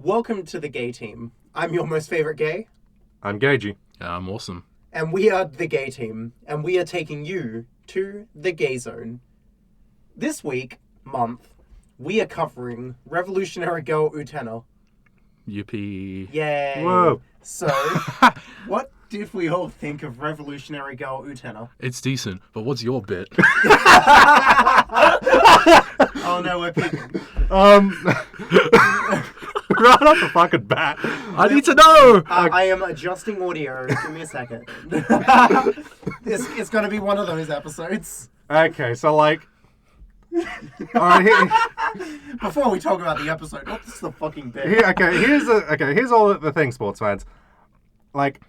Welcome to the gay team. I'm your most favorite gay. I'm Gagey. Yeah, I'm awesome. And we are the gay team. And we are taking you to the gay zone. This month, we are covering Revolutionary Girl Utena. Yippee. Yay. Whoa. So, what did we all think of Revolutionary Girl Utena? It's decent, but what's your bit? Oh no, we're picking. Right off the fucking bat. I need to know! I am adjusting audio. Give me a second. It's going to be one of those episodes. Okay, so like... Alright, Before we talk about the episode, what's the fucking bit? here's all the thing, sports fans. Like,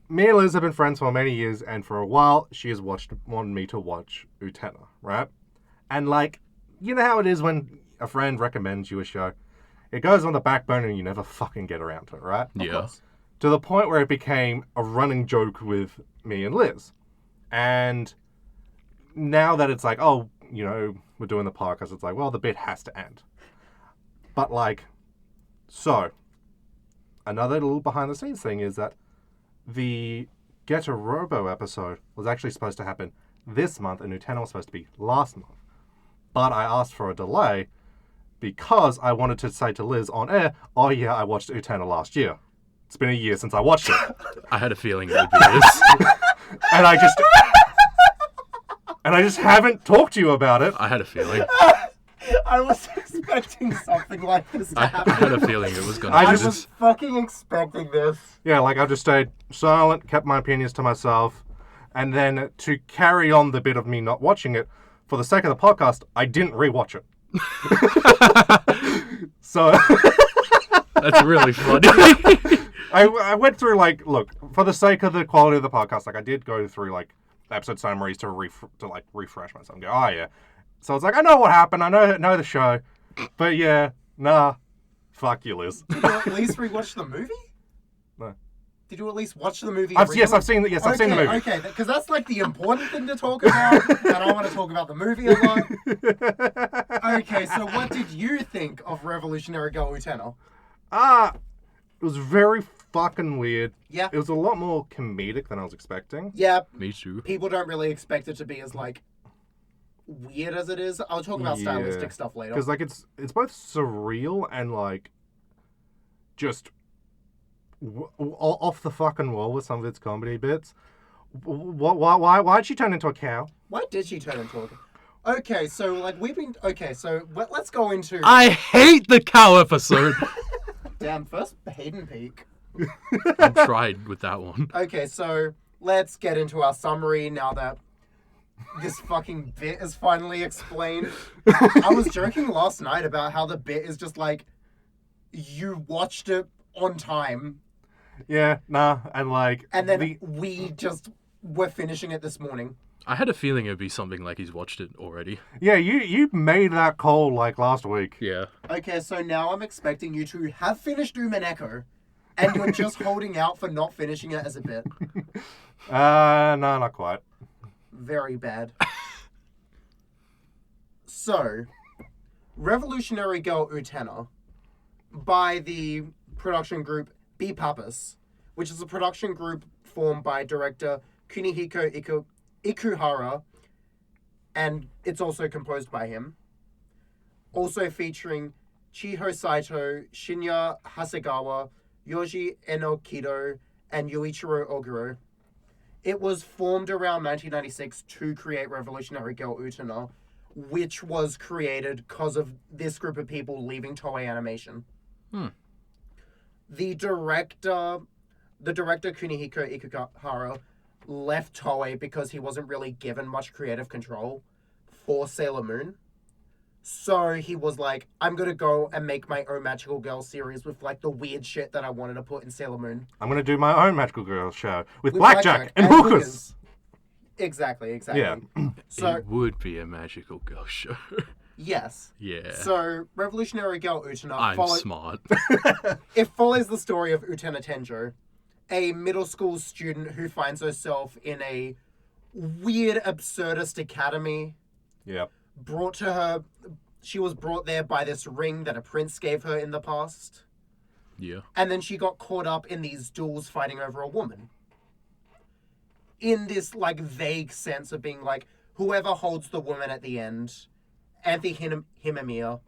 me and Liz have been friends for many years, and for a while, she has wanted me to watch Utena, right? And like, you know how it is when a friend recommends you a show? It goes on the back burner and you never fucking get around to it, right? Yeah. To the point where it became a running joke with me and Liz. And now that it's like, oh, you know, we're doing the podcast, it's like, well, the bit has to end. But like, so, another little behind the scenes thing is that the Get a Robo episode was actually supposed to happen this month and Utena was supposed to be last month. But I asked for a delay because I wanted to say to Liz on air, oh yeah, I watched Utena last year. It's been a year since I watched it. I had a feeling it would be this. And I just haven't talked to you about it. I had a feeling. I was expecting something like this to I happen. had a feeling it was going I to be I just- was this. fucking expecting this. Yeah, like I just stayed silent, kept my opinions to myself, and then to carry on the bit of me not watching it, for the sake of the podcast, I didn't rewatch it. So That's really funny. I went through like, look, for the sake of the quality of the podcast, like I did go through like episode summaries to refresh myself and go, oh yeah. So it's like I know what happened, I know the show, but yeah, nah, fuck you, Liz. Did you at least rewatch the movie? No. Did you at least watch the movie? Yes, I've seen the movie. Okay, because that's like the important thing to talk about, and I want to talk about the movie a lot. Okay, so what did you think of Revolutionary Girl Utena? It was very fucking weird. Yeah. It was a lot more comedic than I was expecting. Yeah, Me too. people don't really expect it to be as like weird as it is. I'll talk about stylistic stuff later. Because like it's both surreal and like just off the fucking wall with some of its comedy bits. Why'd she turn into a cow? Why did she turn into a... Okay, so like let's go into... I hate the cow episode. Damn, first Hayden Peak. I tried with that one. Okay, so let's get into our summary now that this fucking bit is finally explained. I was joking last night about how the bit is just like, you watched it on time. Yeah, nah, and like... And then we just were finishing it this morning. I had a feeling it would be something like he's watched it already. Yeah, you made that call like last week. Yeah. Okay, so now I'm expecting you to have finished Doom and Echo, and you're just holding out for not finishing it as a bit. No, not quite. Very bad. So, Revolutionary Girl Utena, by the production group B Papas, which is a production group formed by director Kunihiko Ikuhara, and it's also composed by him. Also featuring Chiho Saito, Shinya Hasegawa, Yoji Enokido, and Yuichiro Oguro. It was formed around 1996 to create Revolutionary Girl Utena, which was created because of this group of people leaving Toei Animation. The director Kunihiko Ikuhara left Toei because he wasn't really given much creative control for Sailor Moon. So he was like, I'm going to go and make my own Magical Girl series with like the weird shit that I wanted to put in Sailor Moon. I'm gonna do my own Magical Girl show with blackjack and hookers. Exactly. Yeah. So It would be a magical girl show. yes. Yeah. So Revolutionary Girl Utena I'm smart. It follows the story of Utena Tenjo, a middle school student who finds herself in a weird absurdist academy. Yep. She was brought there by this ring that a prince gave her in the past. Yeah. And then she got caught up in these duels fighting over a woman. In this, like, vague sense of being like, whoever holds the woman at the end, Himamir,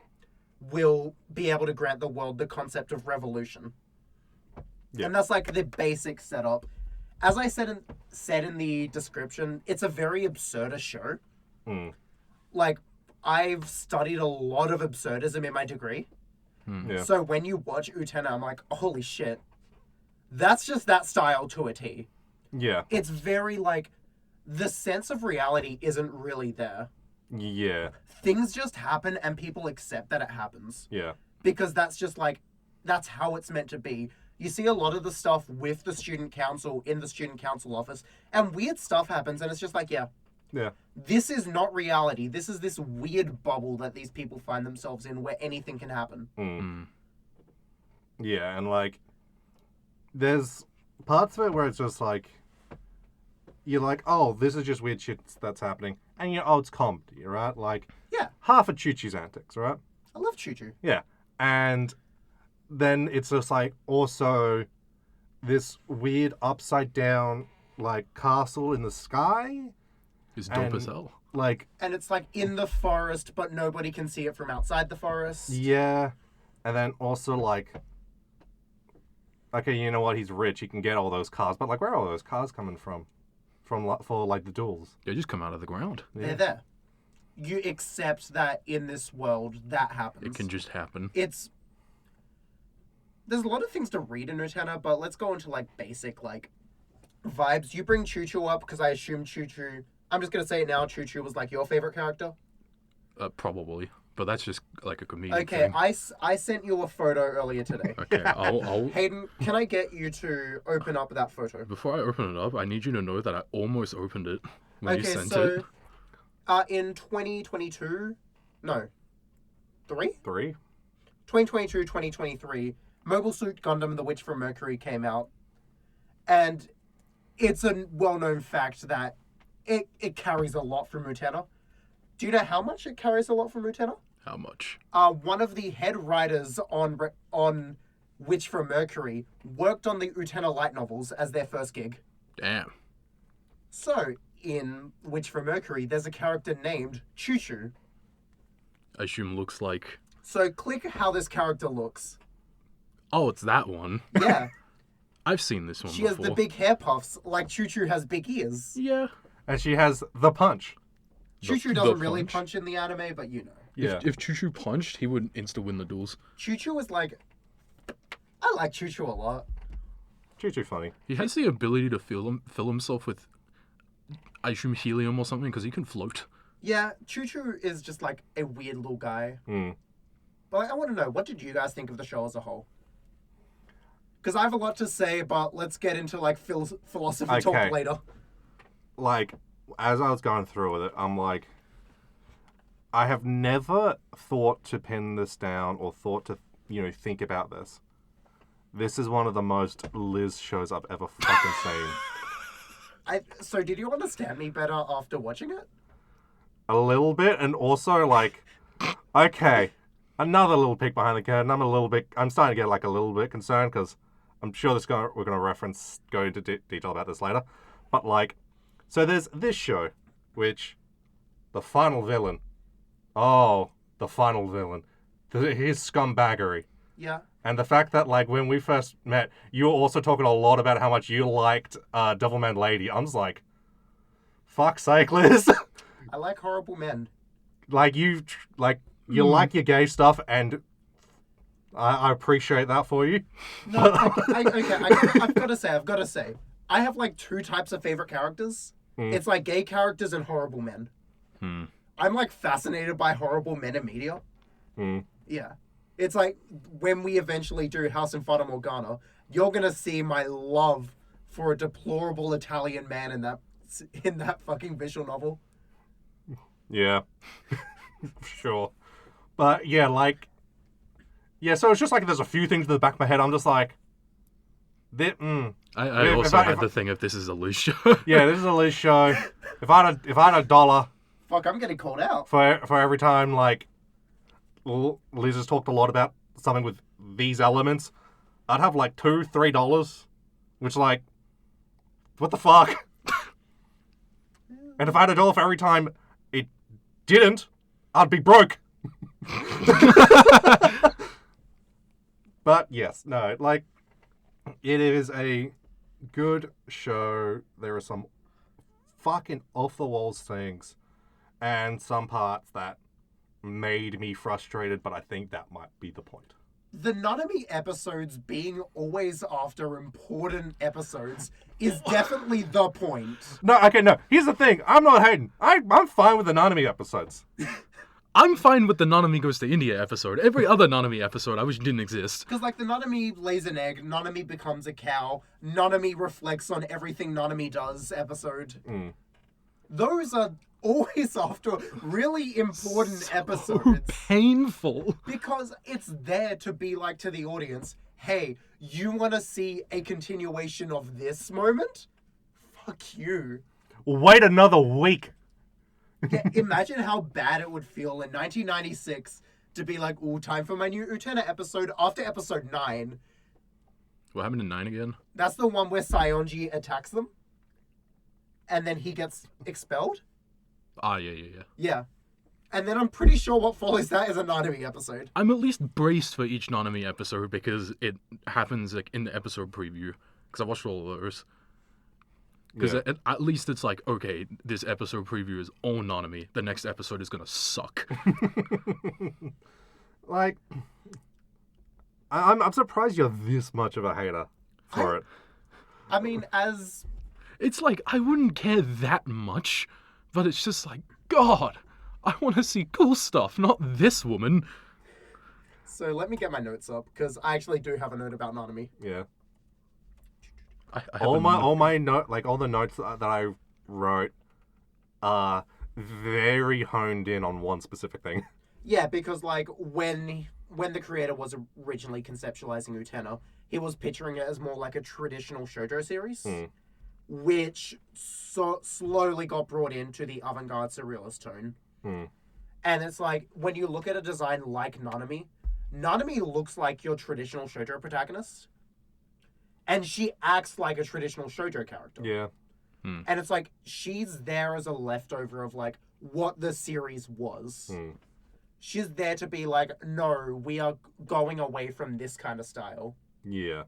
will be able to grant the world the concept of revolution. Yeah. And that's, like, the basic setup. As I said in the description, it's a very absurdist show. Mm. Like, I've studied a lot of absurdism in my degree. Yeah. So when you watch Utena, I'm like, holy shit. That's just that style to a T. Yeah. It's very, like, the sense of reality isn't really there. Yeah. Things just happen and people accept that it happens. Yeah. Because that's just, like, that's how it's meant to be. You see a lot of the stuff with the student council in the student council office, and weird stuff happens, and it's just like, yeah, Yeah. this is not reality. This is this weird bubble that these people find themselves in where anything can happen. Yeah, and like, there's parts of it where it's just like, you're like, oh, this is just weird shit that's happening. And you're, oh, it's comedy, right? Like, Yeah, half of Choo-Choo's antics, right? I love Choo Choo. Yeah. And then it's just like, also, this weird upside down, like, castle in the sky. It's dope as And- hell. Like, And it's like in the forest, but nobody can see it from outside the forest. yeah. And then also, like, okay, you know what? He's rich. He can get all those cars. But, like, where are all those cars coming from? For, like, the duels. They just come out of the ground. They're there. You accept that in this world, that happens. It can just happen. It's... There's a lot of things to read in Utena, but let's go into, like, basic, like, vibes. You bring Choo Choo up, because I assume Choo Choo... I'm just going to say it now, Choo Choo was, like, your favorite character? Probably. But that's just like a comedic Okay, thing. I sent you a photo earlier today. Okay, I'll Hayden, can I get you to open up that photo? Before I open it up, I need you to know that I almost opened it when you Okay, sent so it. in 2022, no, 3? 2022, 2023, Mobile Suit Gundam The Witch from Mercury came out. And it's a well-known fact that it carries a lot from Utena. Do you know how much it carries a lot from Utena? How much? One of the head writers on Witch from Mercury worked on the Utena light novels as their first gig. Damn. So, in Witch from Mercury, there's a character named Choo Choo. I assume looks like... So, click how this character looks. Oh, it's that one. Yeah, I've seen this one she before. has the big hair puffs, like Choo Choo has big ears. Yeah. And she has the punch. Choo Choo The doesn't really punch? punch in the anime, but you know. Yeah. If Choo Choo punched, he would insta-win the duels. Choo Choo is like... I like Choo Choo a lot. Choo-Choo funny. He has the ability to fill himself with, I assume, helium or something, because he can float. Yeah, Choo Choo is just like a weird little guy. Mm. But I want to know, what did you guys think of the show as a whole? Because I have a lot to say, but let's get into like philosophy Okay. talk later. Like, as I was going through with it, I'm like, I have never thought to pin this down or thought to, think about this. This is one of the most Liz shows I've ever fucking seen. So did you understand me better after watching it? A little bit, and also, like, okay, another little peek behind the curtain. I'm starting to get, like, a little bit concerned, because I'm sure we're going to go into detail about this later. But, like, so there's this show, which, the final villain, his scumbaggery. Yeah. And the fact that, like, when we first met, you were also talking a lot about how much you liked Devilman Lady. I'm just like, fuck's sake, Liz. I like horrible men. Like, you like your gay stuff, and I appreciate that for you. No, I've got to say. I have like two types of favorite characters. It's like gay characters and horrible men. I'm like fascinated by horrible men in media. Yeah. It's like when we eventually do House and Fata Morgana, you're going to see my love for a deplorable Italian man in that fucking visual novel. Yeah. Sure. But, yeah, like... Yeah, so it's just like there's a few things in the back of my head. I'm just like... I If also I- had if I- the thing if this is a Liz show. Yeah, this is a Liz show. If I had $1 Fuck, I'm getting called out. for every time, like, Liz has talked a lot about something with these elements, I'd have like $2-3, which like, what the fuck? And if I had $1 for every time it didn't, I'd be broke. But yes, no, like, it is a good show. There are some fucking off-the-walls things and some parts that made me frustrated, but I think that might be the point. The Nanami episodes being always after important episodes is definitely the point. No, okay, no. Here's the thing. I'm not hating. I'm fine with the Nanami episodes. I'm fine with the Nanami Goes to India episode. Every other Nanami episode I wish didn't exist. Because, like, the Nanami lays an egg, Nanami becomes a cow, Nanami reflects on everything Nanami does episode. Those are always after really important episodes. Painful. Because it's there to be like to the audience, hey, you want to see a continuation of this moment? Fuck you. Wait another week. Yeah, imagine how bad it would feel in 1996 to be like, ooh, time for my new Utena episode after episode 9. What happened in 9 again? That's the one where Saionji attacks them. And then he gets expelled. Ah, yeah. Yeah. And then I'm pretty sure what follows that is a Nanami episode. I'm at least braced for each Nanami episode because it happens like in the episode preview. Because I watched all of those. Because Yeah. at least it's like, okay, this episode preview is all Nanami. The next episode is gonna suck. Like, I'm surprised you're this much of a hater for it. I mean, as... It's like, I wouldn't care that much, but it's just like, God, I want to see cool stuff, not this woman. So let me get my notes up, because I actually do have a note about Nanami. Yeah. I All the notes that I wrote are very honed in on one specific thing. Yeah, because, like, when the creator was originally conceptualizing Utena, he was picturing it as more like a traditional shoujo series, which slowly got brought into the avant-garde surrealist tone. And it's like, when you look at a design like Nanami, Nanami looks like your traditional shoujo protagonist. And she acts like a traditional shoujo character. Yeah. And it's like, she's there as a leftover of, like, what the series was. She's there to be like, no, we are going away from this kind of style. Yeah.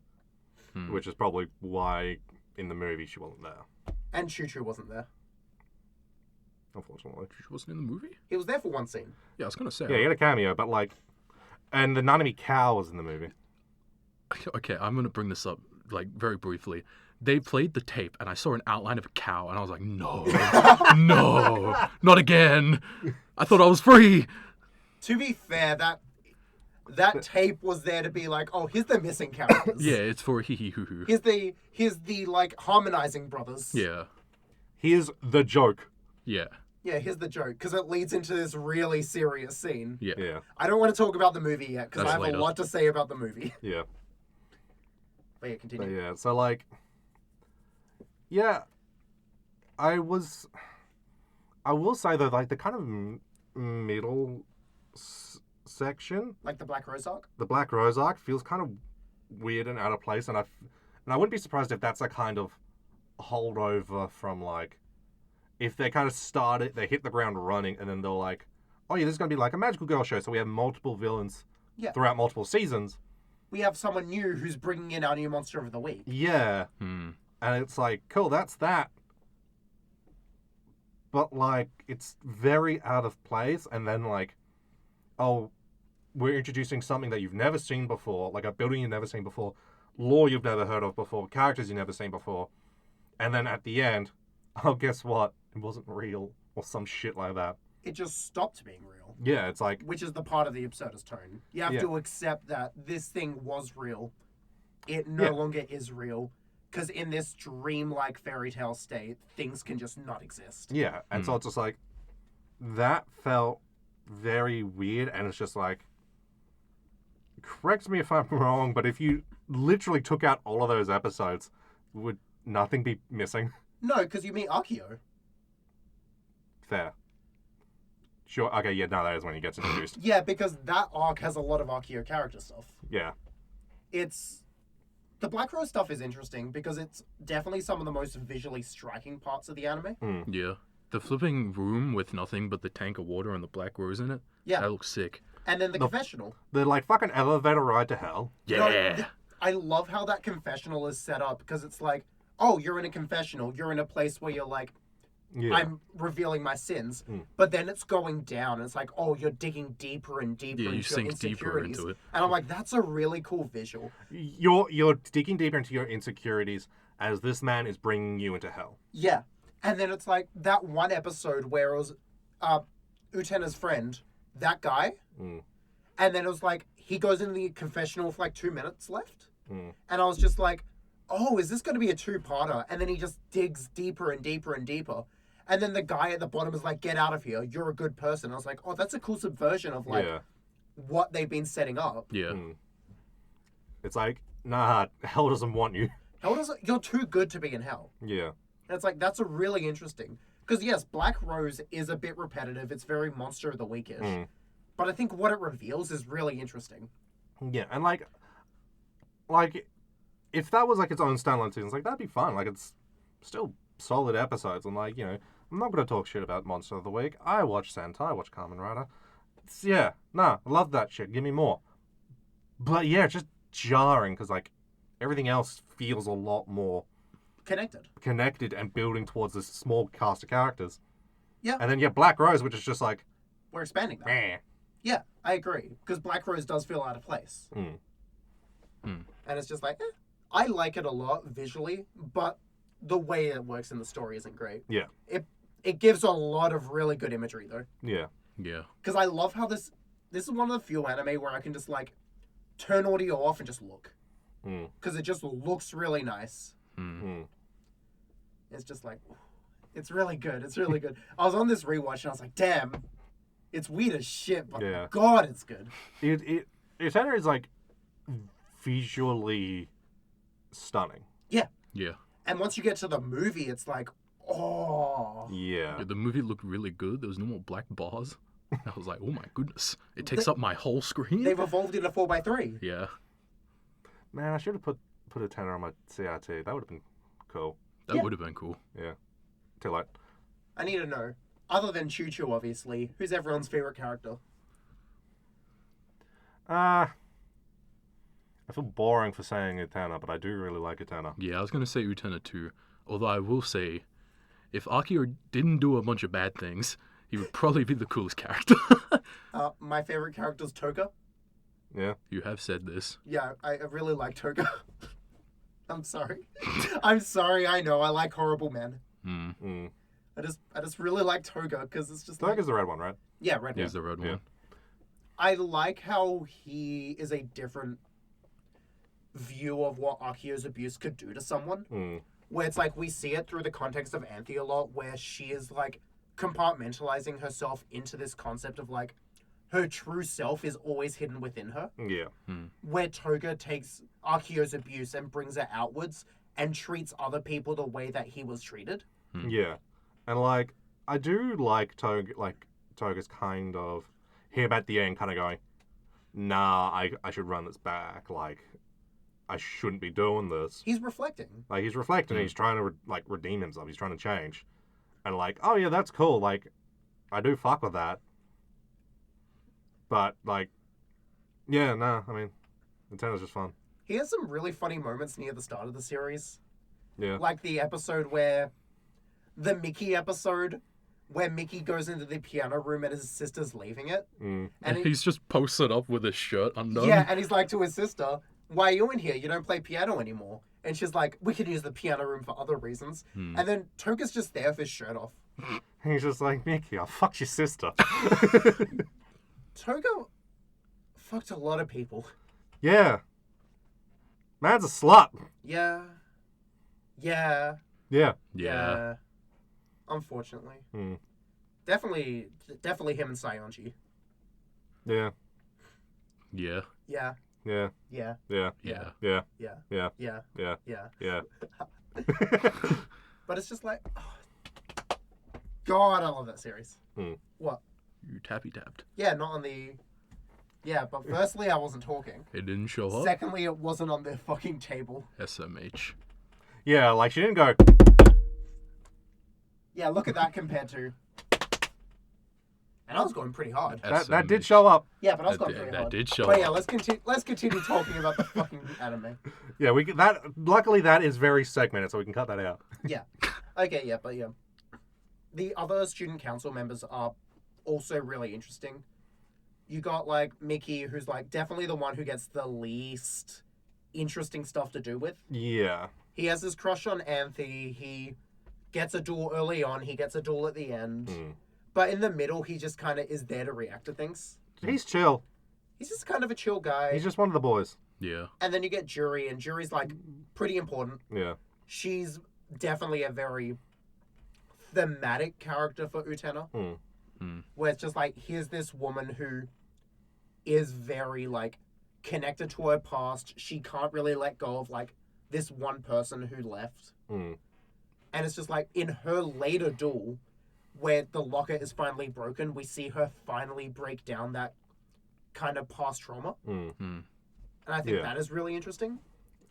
Which is probably why in the movie she wasn't there. And Choo-Choo wasn't there. Unfortunately. She wasn't in the movie? He was there for one scene. Yeah, I was gonna say. Yeah, he had a cameo, but like... And the Nanami cow was in the movie. Okay, I'm gonna bring this up, like, very briefly. They played the tape, and I saw an outline of a cow, and I was like, no, no, not again. I thought I was free. To be fair, that tape was there to be like, oh, here's the missing characters. Yeah, it's for hee hee hoo hoo. Here's the like harmonizing brothers. Yeah. Here's the joke. Yeah. Yeah, here's the joke, because it leads into this really serious scene. Yeah. Yeah. I don't want to talk about the movie yet, because I have later. a lot to say about the movie. Yeah. But yeah, continue. Yeah, so like... Yeah. I will say though, like the kind of middle section, Like the Black Rose arc? the Black Rose arc, feels kind of weird and out of place, and I wouldn't be surprised if that's a kind of holdover from like, if they kind of started, they hit the ground running, and then they're like, oh yeah, this is going to be like a magical girl show, so we have multiple villains throughout multiple seasons. We have someone new who's bringing in our new monster of the week. Yeah. And it's like, cool, that's that. But like, it's very out of place, and then like, oh, we're introducing something that you've never seen before, like a building you've never seen before, lore you've never heard of before, characters you've never seen before, and then at the end, oh, guess what? It wasn't real, or some shit like that. It just stopped being real. Yeah, it's like... Which is the part of the absurdist tone. You have to accept that this thing was real. It no longer is real. Because in this dreamlike fairy tale state, things can just not exist. Yeah, and so it's just like, that felt very weird, and it's just like, correct me if I'm wrong, but if you literally took out all of those episodes, would nothing be missing? No, because you meet Akio. Fair. Sure, okay, yeah, no, that is when he gets introduced. Yeah, because that arc has a lot of Akio character stuff. Yeah. It's The Black Rose stuff is interesting because it's definitely some of the most visually striking parts of the anime. Yeah. The flipping room with nothing but the tank of water and the black rose in it. Yeah. That looks sick. And then the confessional. The like fucking elevator ride to hell. Yeah. I love how that confessional is set up because it's like, oh, you're in a confessional. You're in a place where you're like, Yeah. I'm revealing my sins. But then it's going down. And it's like, oh, you're digging deeper and deeper Yeah, you into your sink deeper insecurities. into it. And I'm like, that's a really cool visual. You're digging deeper into your insecurities as this man is bringing you into hell. Yeah. And then it's like that one episode where it was Utena's friend, that guy. And then it was like, he goes into the confessional with like 2 minutes left. And I was just like, oh, is this going to be a two-parter? And then he just digs deeper and deeper and deeper. And then the guy at the bottom is like, get out of here. You're a good person. I was like, oh, that's a cool subversion of like what they've been setting up. Yeah. It's like, nah, hell doesn't want you. Hell doesn't, you're too good to be in hell. Yeah. And it's like, that's a really interesting. Because yes, Black Rose is a bit repetitive. It's very Monster of the Week-ish. But I think what it reveals is really interesting. Yeah, and like, if that was like its own standalone season, like that'd be fun. Like it's still solid episodes, and like I'm not gonna talk shit about Monster of the Week. I watch Sentai, I watch Kamen Rider. I love that shit. Give me more. But yeah, it's just jarring because like everything else feels a lot more Connected and building towards this small cast of characters. Yeah. And then Black Rose, which is just like, We're expanding that. meh. Yeah, I agree. Because Black Rose does feel out of place. And it's just like, I like it a lot visually, but the way it works in the story isn't great. Yeah. It gives a lot of really good imagery, though. Yeah. Yeah. Because I love how this is one of the few anime where I can just, like, turn audio off and just look. Because it just looks really nice. It's just like, it's really good. It's really good. I was on this rewatch and I was like, damn, it's weird as shit, but God, it's good. Utena is like visually stunning. Yeah. Yeah. And once you get to the movie, it's like, oh. Yeah. Yeah, the movie looked really good. There was no more black bars. I was like, oh my goodness. It takes up my whole screen. They've evolved into 4x3. Yeah. Man, I should have put a tenner on my CRT. That would have been cool. That would have been cool. Yeah. Too late. I need to know, other than Choo Choo, obviously, who's everyone's favorite character? I feel boring for saying Utena, but I do really like Utena. Yeah, I was going to say Utena too. Although I will say, if Akio didn't do a bunch of bad things, he would probably be the coolest character. My favorite character is Toga. Yeah. You have said this. Yeah, I really like Toga. I'm sorry. I'm sorry, I know, I like horrible men. I just really like Toga, because it's just Toga's the red one, right? Yeah, red one. He's the red one. I like how he is a different view of what Akio's abuse could do to someone. Where it's like, we see it through the context of Anthe a lot, where she is like compartmentalizing herself into this concept of like, her true self is always hidden within her. Yeah. Where Toga takes Akio's abuse and brings it outwards and treats other people the way that he was treated. Yeah. And like, I do like Toga's kind of him at the end kind of going, nah, I should run this back. Like, I shouldn't be doing this. He's reflecting. Like, he's reflecting. He's trying to redeem himself. He's trying to change. And like, oh yeah, that's cool. Like, I do fuck with that. But like, yeah, nah. I mean, Nintendo's just fun. He has some really funny moments near the start of the series. Yeah. Like the episode where, the Mickey episode, where Mickey goes into the piano room and his sister's leaving it. And he's just posted up with his shirt undone. Yeah, and he's like to his sister, why are you in here? You don't play piano anymore. And she's like, we could use the piano room for other reasons. And then Toga's just there with his shirt off. He's just like, Mickey, I'll fuck your sister. Toga fucked a lot of people. Yeah. Man's a slut. Yeah. Yeah. Yeah. Yeah. Unfortunately. Definitely him and Sayonji. Yeah. Yeah. Yeah. Yeah. Yeah. Yeah. Yeah. Yeah. Yeah. Yeah. Yeah. Yeah. Yeah. Yeah. But it's just like, oh, God, I love that series. What? You tappy tapped. Yeah, not on the Yeah, but firstly, I wasn't talking. It didn't show up. Secondly, it wasn't on their fucking table. SMH. Yeah, like she didn't go. Yeah, look at that compared to... And I was going pretty hard. That did show up. Yeah, but I was That going did- pretty that hard. did show But yeah, up. let's continue talking about the fucking anime. Yeah, luckily that is very segmented, so we can cut that out. Yeah. Okay, yeah, but yeah. The other student council members are also really interesting. You got, like, Mickey, who's, like, definitely the one who gets the least interesting stuff to do with. Yeah. He has his crush on Anthe. He gets a duel early on. He gets a duel at the end. But in the middle, he just kind of is there to react to things. He's chill. He's just kind of a chill guy. He's just one of the boys. Yeah. And then you get Jury, and Jury's, like, pretty important. Yeah. She's definitely a very thematic character for Utena. Where it's just like, here's this woman who is very, like, connected to her past. She can't really let go of, like, this one person who left. And it's just like, in her later duel, where the locker is finally broken, we see her finally break down that kind of past trauma. And I think that is really interesting.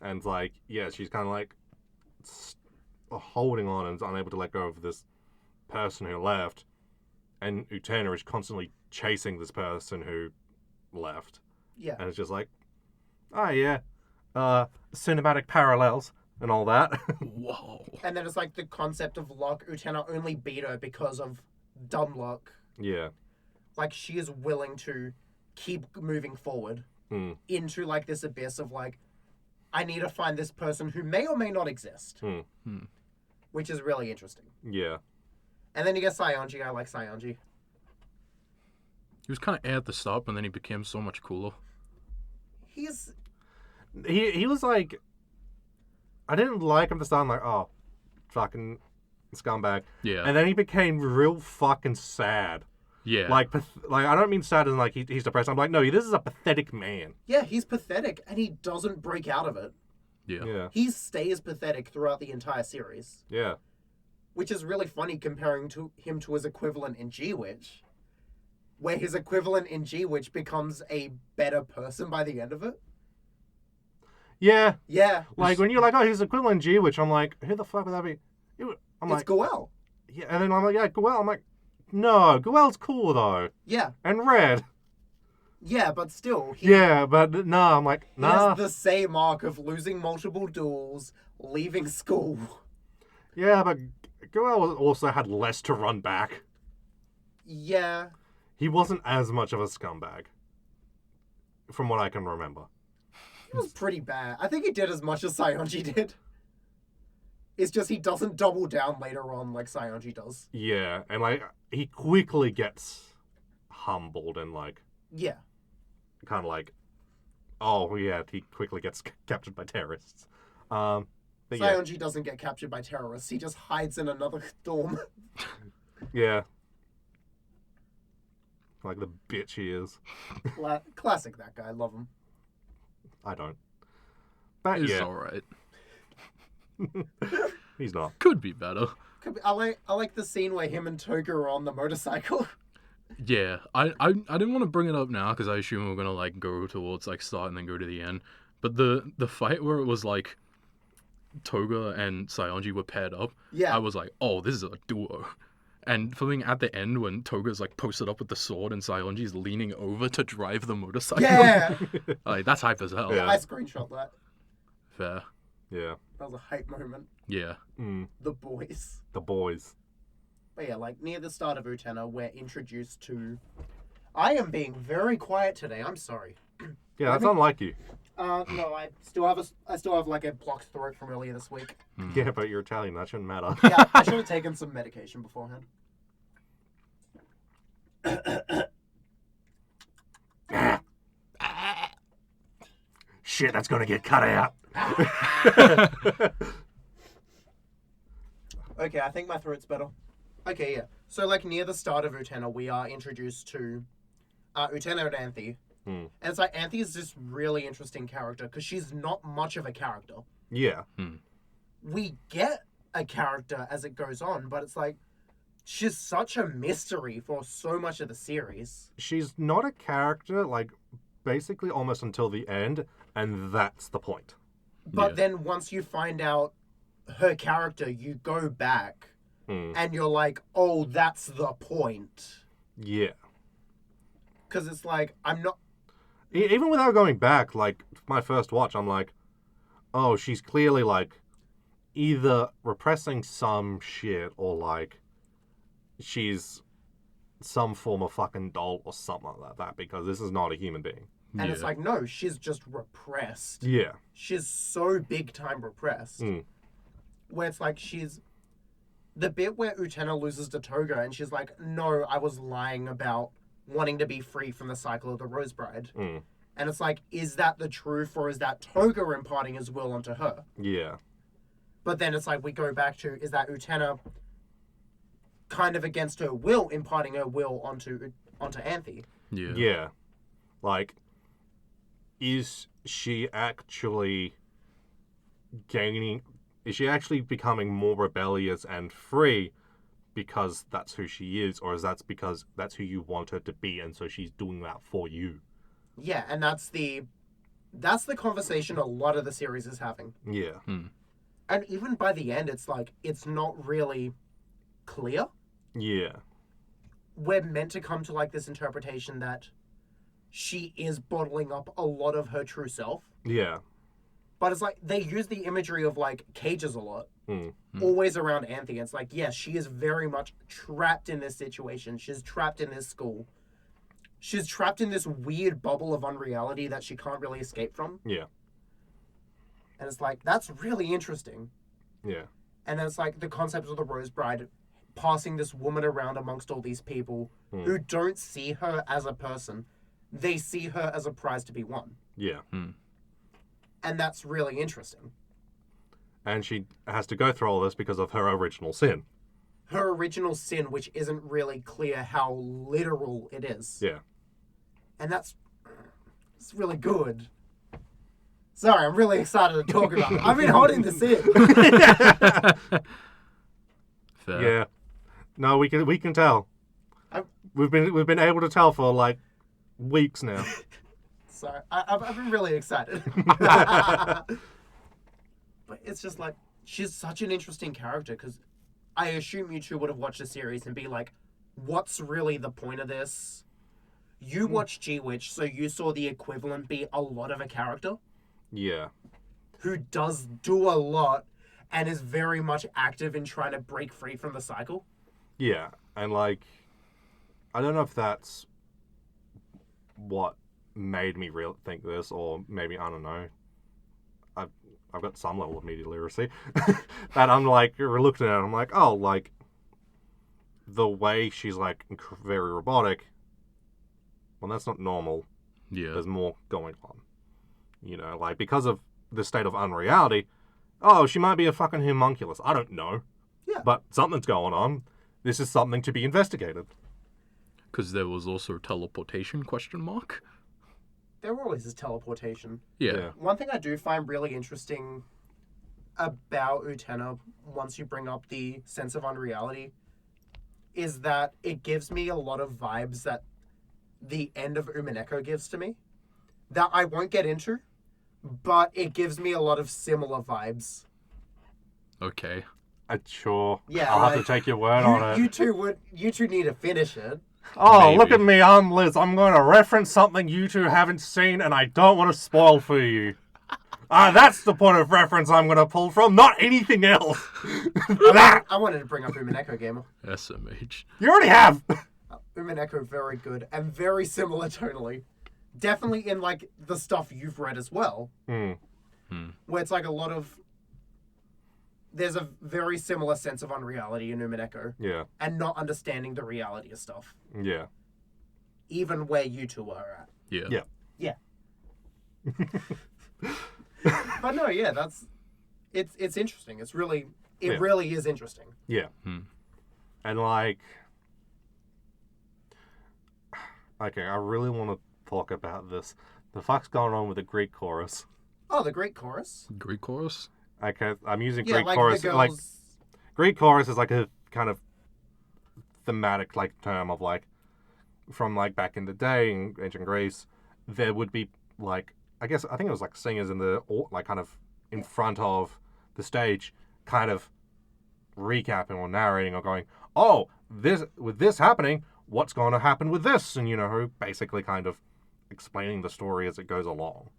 And, like, yeah, she's kind of, like, holding on and is unable to let go of this person who left. And Utena is constantly chasing this person who left. Yeah. And it's just like, oh, yeah, cinematic parallels and all that. Whoa. And then it's like the concept of luck. Utena only beat her because of dumb luck. Yeah. Like, she is willing to keep moving forward into, like, this abyss of, like, I need to find this person who may or may not exist. Which is really interesting. Yeah. And then you get Saionji. I like Saionji. He was kind of at the start, and then he became so much cooler. He's... He was like, I didn't like him at the start. I'm like, oh, fucking scumbag. Yeah. And then he became real fucking sad. Yeah. Like I don't mean sad as in like he's depressed. I'm like, no, this is a pathetic man. Yeah, he's pathetic, and he doesn't break out of it. Yeah. Yeah. He stays pathetic throughout the entire series. Yeah. Which is really funny comparing him to his equivalent in G-Witch. Where his equivalent in G-Witch becomes a better person by the end of it. Yeah. Yeah. Like when you're like, oh, he's equivalent G, which I'm like, who the fuck would that be? I'm It's like, Goel. yeah, and then I'm like, yeah, Goel. I'm like, no, Goel's cool though, Yeah. and red. Yeah, but still. He Yeah, but nah, I'm like, nah. has the same arc of losing multiple duels, leaving school. Yeah, but Goel also had less to run back. Yeah. He wasn't as much of a scumbag, from what I can remember. He was pretty bad. I think he did as much as Saionji did. It's just he doesn't double down later on like Saionji does. Yeah, and like he quickly gets humbled and like Yeah. kind of like, oh yeah, he quickly gets captured by terrorists. But yeah, Saionji doesn't get captured by terrorists. He just hides in another dorm. yeah, like the bitch he is. Classic that guy. Love him. I don't. But It's yeah, alright. he's not. Could be better. I like the scene where him and Toga are on the motorcycle. Yeah, I didn't want to bring it up now because I assume we're gonna like go towards like start and then go to the end. But the fight where it was like Toga and Saionji were paired up, Yeah. I was like, oh, this is a duo. And for being at the end when Toga's like posted up with the sword and Saionji's leaning over to drive the motorcycle, Yeah. like that's hype as hell. Yeah. I screenshot that. Fair. Yeah. That was a hype moment. Yeah. The boys. The boys. But yeah, like near the start of Utena, we're introduced to. I am being very quiet today. I'm sorry. Yeah, that's unlike you. No, I still have like a blocked throat from earlier this week. Yeah, but you're Italian. That shouldn't matter. Yeah, I should have taken some medication beforehand. Shit, that's gonna get cut out. Okay, I think my throat's better. Okay, yeah. So like near the start of Utena, we are introduced to Utena and Anthe. And it's like Anthe is this really interesting character because she's not much of a character. Yeah. We get a character as it goes on, but it's like she's such a mystery for so much of the series. She's not a character, like, basically almost until the end, and that's the point. But Yeah. then once you find out her character, you go back and you're like, oh, that's the point. Yeah. Because it's like, I'm not... Even without going back, like, my first watch, I'm like, oh, she's clearly, like, either repressing some shit or, like, she's some form of fucking doll or something like that, because this is not a human being. And it's like, no, she's just repressed. Yeah. She's so big time repressed. Where it's like, she's... The bit where Utena loses to Toga and she's like, no, I was lying about wanting to be free from the cycle of the Rose Bride. And it's like, is that the truth, or is that Toga imparting his will onto her? Yeah. But then it's like, we go back to, is that Utena kind of against her will, imparting her will onto Anthe? Yeah. Yeah. Like, is she actually is she actually becoming more rebellious and free because that's who she is, or is that because that's who you want her to be, and so she's doing that for you? Yeah, and that's the conversation a lot of the series is having. Yeah. And even by the end, it's like, it's not really clear. Yeah. We're meant to come to like this interpretation that she is bottling up a lot of her true self. Yeah. But it's like, they use the imagery of like cages a lot. Always around Anthe. It's like, yes, she is very much trapped in this situation. She's trapped in this school. She's trapped in this weird bubble of unreality that she can't really escape from. Yeah. And it's like, that's really interesting. Yeah. And then it's like the concept of the Rose Bride passing this woman around amongst all these people who don't see her as a person. They see her as a prize to be won. Yeah. And that's really interesting. And she has to go through all this because of her original sin. Her original sin, which isn't really clear how literal it is. Yeah. And it's really good. Sorry, I'm really excited to talk about it. I've been holding this in. Fair. Yeah. No, we can tell. We've been able to tell for like weeks now. Sorry, I've been really excited. But it's just like, she's such an interesting character, because I assume you two would have watched the series and be like, what's really the point of this? You watched G-Witch, so you saw the equivalent be a lot of a character Yeah. who does do a lot and is very much active in trying to break free from the cycle. Yeah. And like, I don't know if that's what made me think this, or maybe, I don't know. I've got some level of media literacy. That I'm like, looking at it, I'm like, oh, like, the way she's like very robotic, well, that's not normal. Yeah. There's more going on. You know, like, because of the state of unreality, oh, she might be a fucking homunculus. I don't know. Yeah. But something's going on. This is something to be investigated. Because there was also teleportation, question mark? There always is teleportation. Yeah. One thing I do find really interesting about Utena, once you bring up the sense of unreality, is that it gives me a lot of vibes that the end of Umineko gives to me, that I won't get into, but it gives me a lot of similar vibes. Okay. Sure. Yeah, I'll have like, to take your word on it. You two need to finish it. Oh, Maybe. look at me, I'm Liz. I'm going to reference something you two haven't seen, and I don't want to spoil for you. That's the point of reference I'm going to pull from, not anything else. That. I wanted to bring up Umineko Gamer. SMH. You already have. Umineko, very good and very similar tonally. Definitely in like the stuff you've read as well. Where it's like a lot of... There's a very similar sense of unreality in Umineko. Yeah. And not understanding the reality of stuff. Yeah. Even where you two are at. Yeah. Yeah. But no, yeah, it's interesting. It really is interesting. Yeah. And like, okay, I really want to talk about this. The fuck's going on with the Greek chorus? Oh, the Greek chorus? Greek chorus? Okay, I'm using Yeah, Greek like chorus. the girls... Like, Greek chorus is like a kind of thematic like term of like from like back in the day in ancient Greece, there would be like I think it was like singers in the like kind of in front of the stage, kind of recapping or narrating or going, oh, this with this happening, what's going to happen with this, and basically kind of explaining the story as it goes along.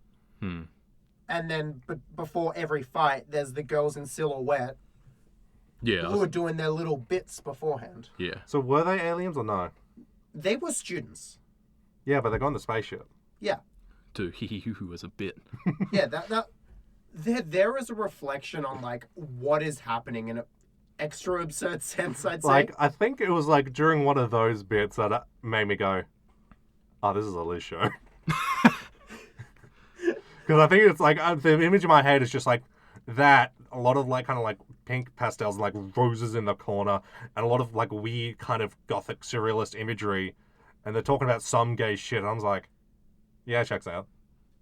And then before every fight, there's the girls in silhouette Yeah. who are doing their little bits beforehand. Yeah. So were they aliens or no? They were students. Yeah, but they got on the spaceship. Yeah. To hee-hee-hoo-hoo as a bit. Yeah, that there is a reflection on like what is happening in an extra absurd sense, I'd say. Like, I think it was like during one of those bits that made me go, oh, this is a Liz show. Because I think it's like, the image in my head is just like that, a lot of like kind of like pink pastels and like roses in the corner, and a lot of like weird kind of gothic surrealist imagery, and they're talking about some gay shit, and I was like, yeah, checks out.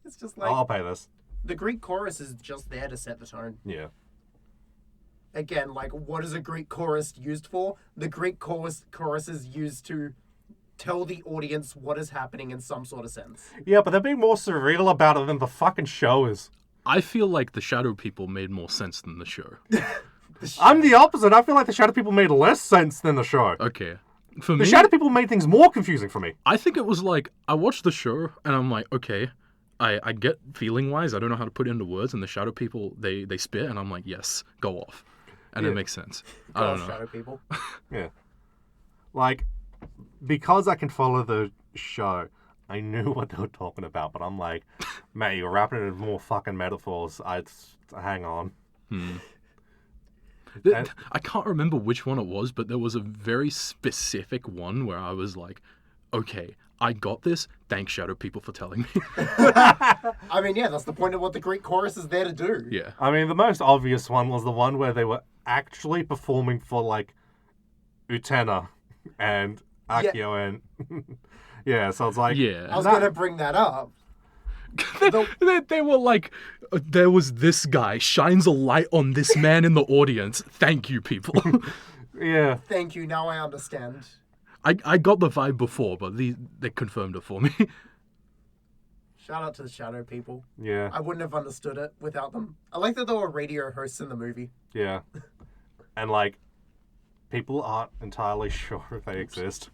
It's just like I'll pay this. the Greek chorus is just there to set the tone. Yeah. Again, like what is a Greek chorus used for? The Greek chorus is used to tell the audience what is happening in some sort of sense. Yeah, but they're being more surreal about it than the fucking show is. I feel like the Shadow People made more sense than the show. I'm the opposite. I feel like the Shadow People made less sense than the show. Okay. For The me, Shadow People made things more confusing for me. I think it was like, I watched the show and I'm like, okay, I get feeling wise, I don't know how to put it into words, and the Shadow People, they spit, and I'm like, yes, go off. And Yeah. it makes sense. I don't know. Shadow people. Yeah. Like, because I can follow the show, I knew what they were talking about, but I'm like, mate, you're wrapping it in more fucking metaphors. Hang on. And- I can't remember which one it was, but there was a very specific one where I was like, okay, I got this. Thanks, Shadow People, for telling me. I mean, yeah, that's the point of what the Greek chorus is there to do. Yeah. I mean, the most obvious one was the one where they were actually performing for, like, Utena and Akio and... yeah, so it's like... Yeah. I was going to bring that up. They were like, there was this guy, shines a light on this man in the audience. Thank you, people. Yeah. Thank you, now I understand. I got the vibe before, but they confirmed it for me. Shout out to the Shadow people. Yeah. I wouldn't have understood it without them. I like that they were radio hosts in the movie. Yeah. And, like, people aren't entirely sure if they exist.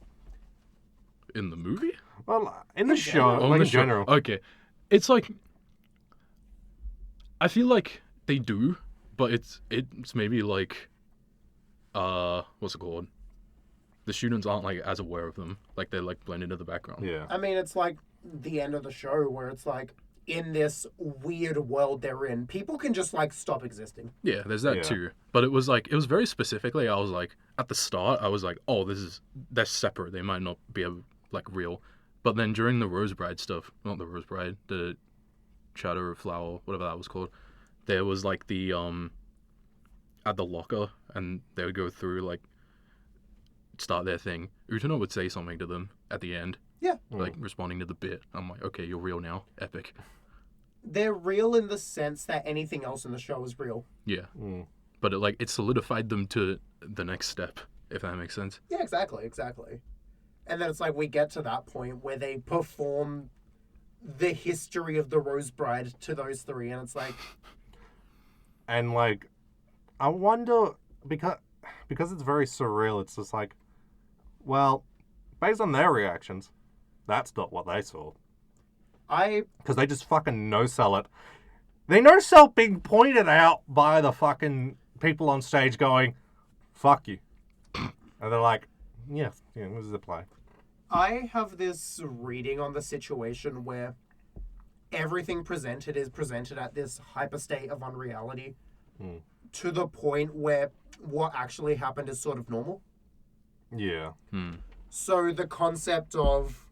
In the movie? Well, in the show, Oh, like, in in the show. general. Okay. It's like, I feel like they do, but it's maybe like, what's it called? The students aren't like as aware of them. Like they like blend into the background. Yeah. I mean, it's like the end of the show where it's like, in this weird world they're in, people can just like stop existing. Yeah, there's that Yeah. too. But it was very specifically, I was like, at the start, I was like, oh, they're separate. They might not be like real. But then during the Rose Bride stuff, not the Rose Bride, the Shadow Flower, whatever that was called, there was like the, at the locker, and they would go through, like, start their thing. Utena would say something to them at the end. Yeah. Like, responding to the bit. I'm like, okay, you're real now. Epic. They're real in the sense that anything else in the show is real. Yeah. Mm. But it solidified them to the next step, if that makes sense. Yeah, exactly. And then it's like we get to that point where they perform the history of the Rose Bride to those three, and it's like, And, like, I wonder, because it's very surreal, it's just like, well, based on their reactions, that's not what they saw. Because they just fucking no-sell it. They no-sell being pointed out by the fucking people on stage going, fuck you. And they're like, yeah, this is the play. I have this reading on the situation where everything presented is presented at this hyper state of unreality to the point where what actually happened is sort of normal. Yeah. So the concept of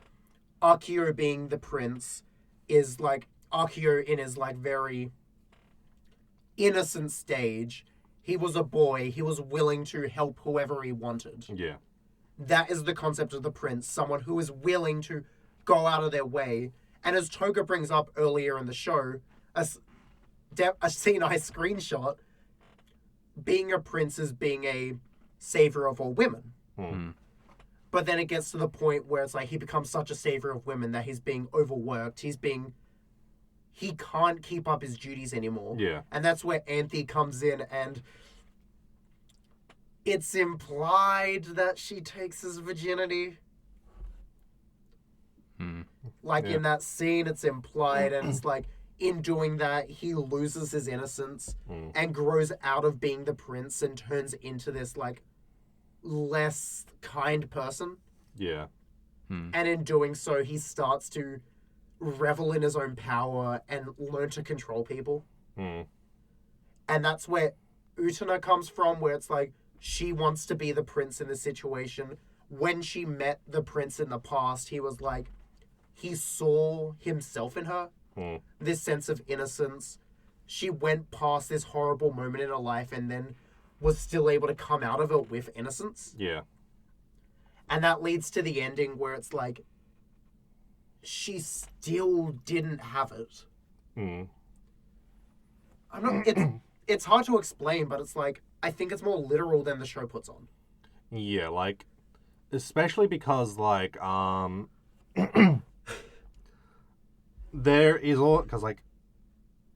Akio being the prince is like Akio in his like very innocent stage. He was a boy. He was willing to help whoever he wanted. Yeah. That is the concept of the prince. Someone who is willing to go out of their way. And as Toga brings up earlier in the show, a scene I screenshot, being a prince is being a savior of all women. But then it gets to the point where it's like he becomes such a savior of women that he's being overworked. He can't keep up his duties anymore. Yeah. And that's where Anthe comes in, and it's implied that she takes his virginity. Like in that scene, it's implied, and it's like in doing that, he loses his innocence and grows out of being the prince and turns into this like less kind person. Yeah. And in doing so, he starts to revel in his own power and learn to control people. And that's where Utena comes from, where it's like she wants to be the prince in the situation. When she met the prince in the past, he was like, he saw himself in her, this sense of innocence. She went past this horrible moment in her life and then was still able to come out of it with innocence. Yeah. And that leads to the ending where it's like, she still didn't have it. I'm not. It's hard to explain, but it's like I think it's more literal than the show puts on. Yeah, like especially because like there is all because like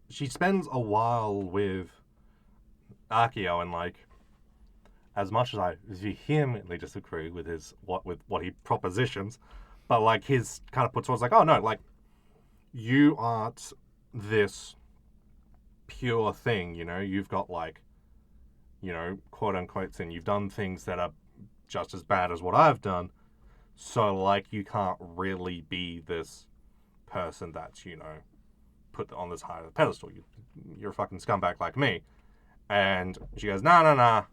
she spends a while with Akio, and like as much as I vehemently disagree with what he propositions, but like his kind of puts towards like, oh no, like you aren't this pure thing, you know, you've got like, you know, quote unquote sin, you've done things that are just as bad as what I've done, so like you can't really be this person that's, you know, put on this high pedestal. You're a fucking scumbag like me. And she goes, nah,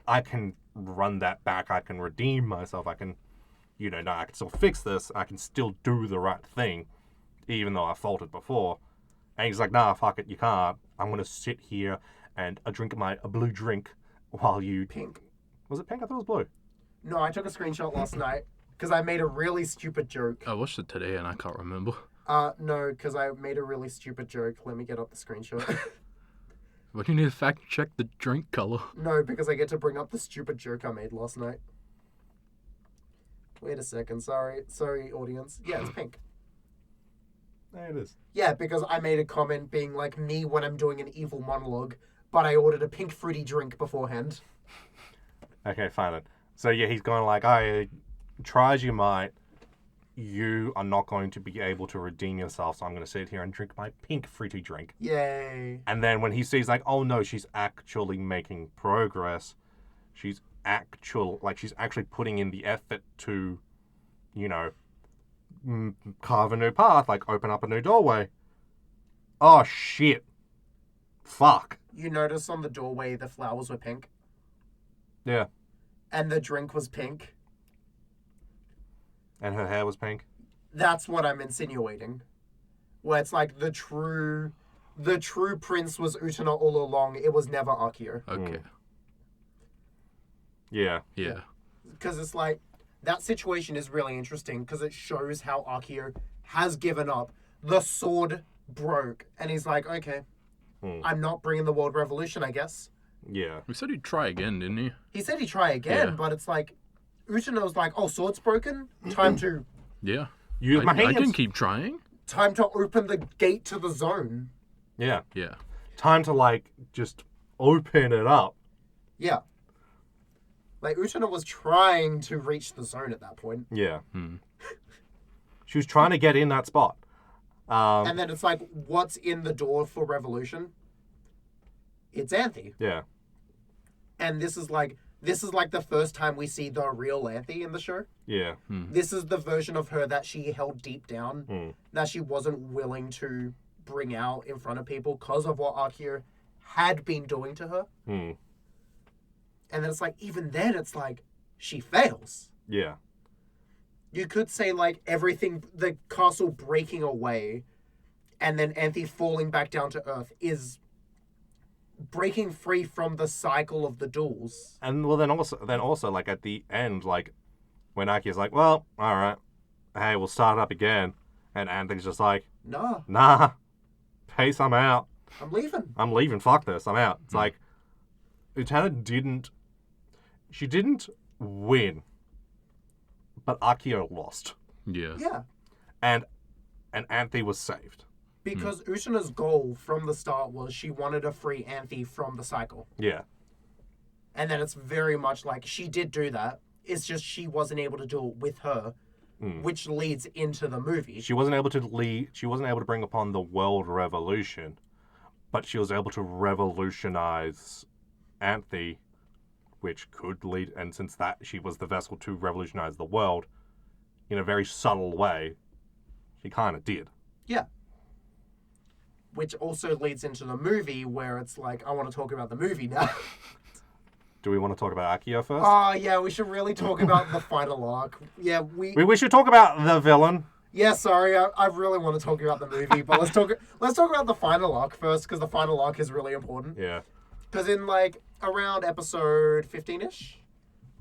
I can run that back, I can redeem myself, I can, you know, no, I can still fix this, I can still do the right thing, even though I faulted before. And he's like, nah, fuck it, you can't. I'm gonna sit here and drink a blue drink while you... Pink. Was it pink? I thought it was blue. No, I took a screenshot last night because I made a really stupid joke. I watched it today and I can't remember. No, because I made a really stupid joke. Let me get up the screenshot. Why do you need to fact check the drink color? No, because I get to bring up the stupid joke I made last night. Wait a second, sorry, audience. Yeah, it's pink. There it is. Yeah, because I made a comment being like me when I'm doing an evil monologue, but I ordered a pink fruity drink beforehand. Okay, fine then. So yeah, he's going like, I try as you might, you are not going to be able to redeem yourself, so I'm going to sit here and drink my pink fruity drink. Yay. And then when he sees like, oh no, she's actually making progress, she's actually putting in the effort to, you know, carve a new path, like open up a new doorway. Oh shit. Fuck. You notice on the doorway the flowers were pink? Yeah. And the drink was pink? And her hair was pink? That's what I'm insinuating. Where it's like the true prince was Utena all along. It was never Akio. Okay. Yeah. Yeah. Because it's like, that situation is really interesting because it shows how Akio has given up. The sword broke. And he's like, okay, I'm not bringing the world revolution, I guess. Yeah. We said he'd try again, didn't he? He said he'd try again, Yeah. but it's like, Utena was like, oh, sword's broken? Time to Yeah. Use my I hands. can keep trying. time to open the gate to the zone. Yeah. Yeah. Time to like just open it up. Yeah. Like, Utena was trying to reach the zone at that point. Yeah. She was trying to get in that spot. And then it's like, what's in the door for revolution? It's Anthe. Yeah. And this is like the first time we see the real Anthe in the show. Yeah. This is the version of her that she held deep down, that she wasn't willing to bring out in front of people because of what Akio had been doing to her. And then it's like, even then, it's like, she fails. Yeah. You could say, like, everything, the castle breaking away, and then Anthe falling back down to Earth is breaking free from the cycle of the duels. And well, then also, like at the end, like when Aki's like, "Well, all right, hey, we'll start up again," and Anthe's just like, "Nah, peace, I'm out. I'm leaving. I'm leaving. Fuck this, I'm out." It's like Utena didn't win but Akio lost. Yeah. Yeah. And Anthe was saved. Because Utena's goal from the start was she wanted to free Anthe from the cycle. Yeah. And then it's very much like she did do that. It's just she wasn't able to do it with her, which leads into the movie. She wasn't able to bring upon the world revolution, but she was able to revolutionize Anthe, which could lead, and since that she was the vessel to revolutionize the world in a very subtle way, she kind of did. Yeah. Which also leads into the movie where it's like, I want to talk about the movie now. Do we want to talk about Akio first? Oh, yeah, we should really talk about the final arc. Yeah, We should talk about the villain. Yeah, sorry, I really want to talk about the movie, but let's talk about the final arc first, because the final arc is really important. Yeah. Because in, like, around episode 15-ish,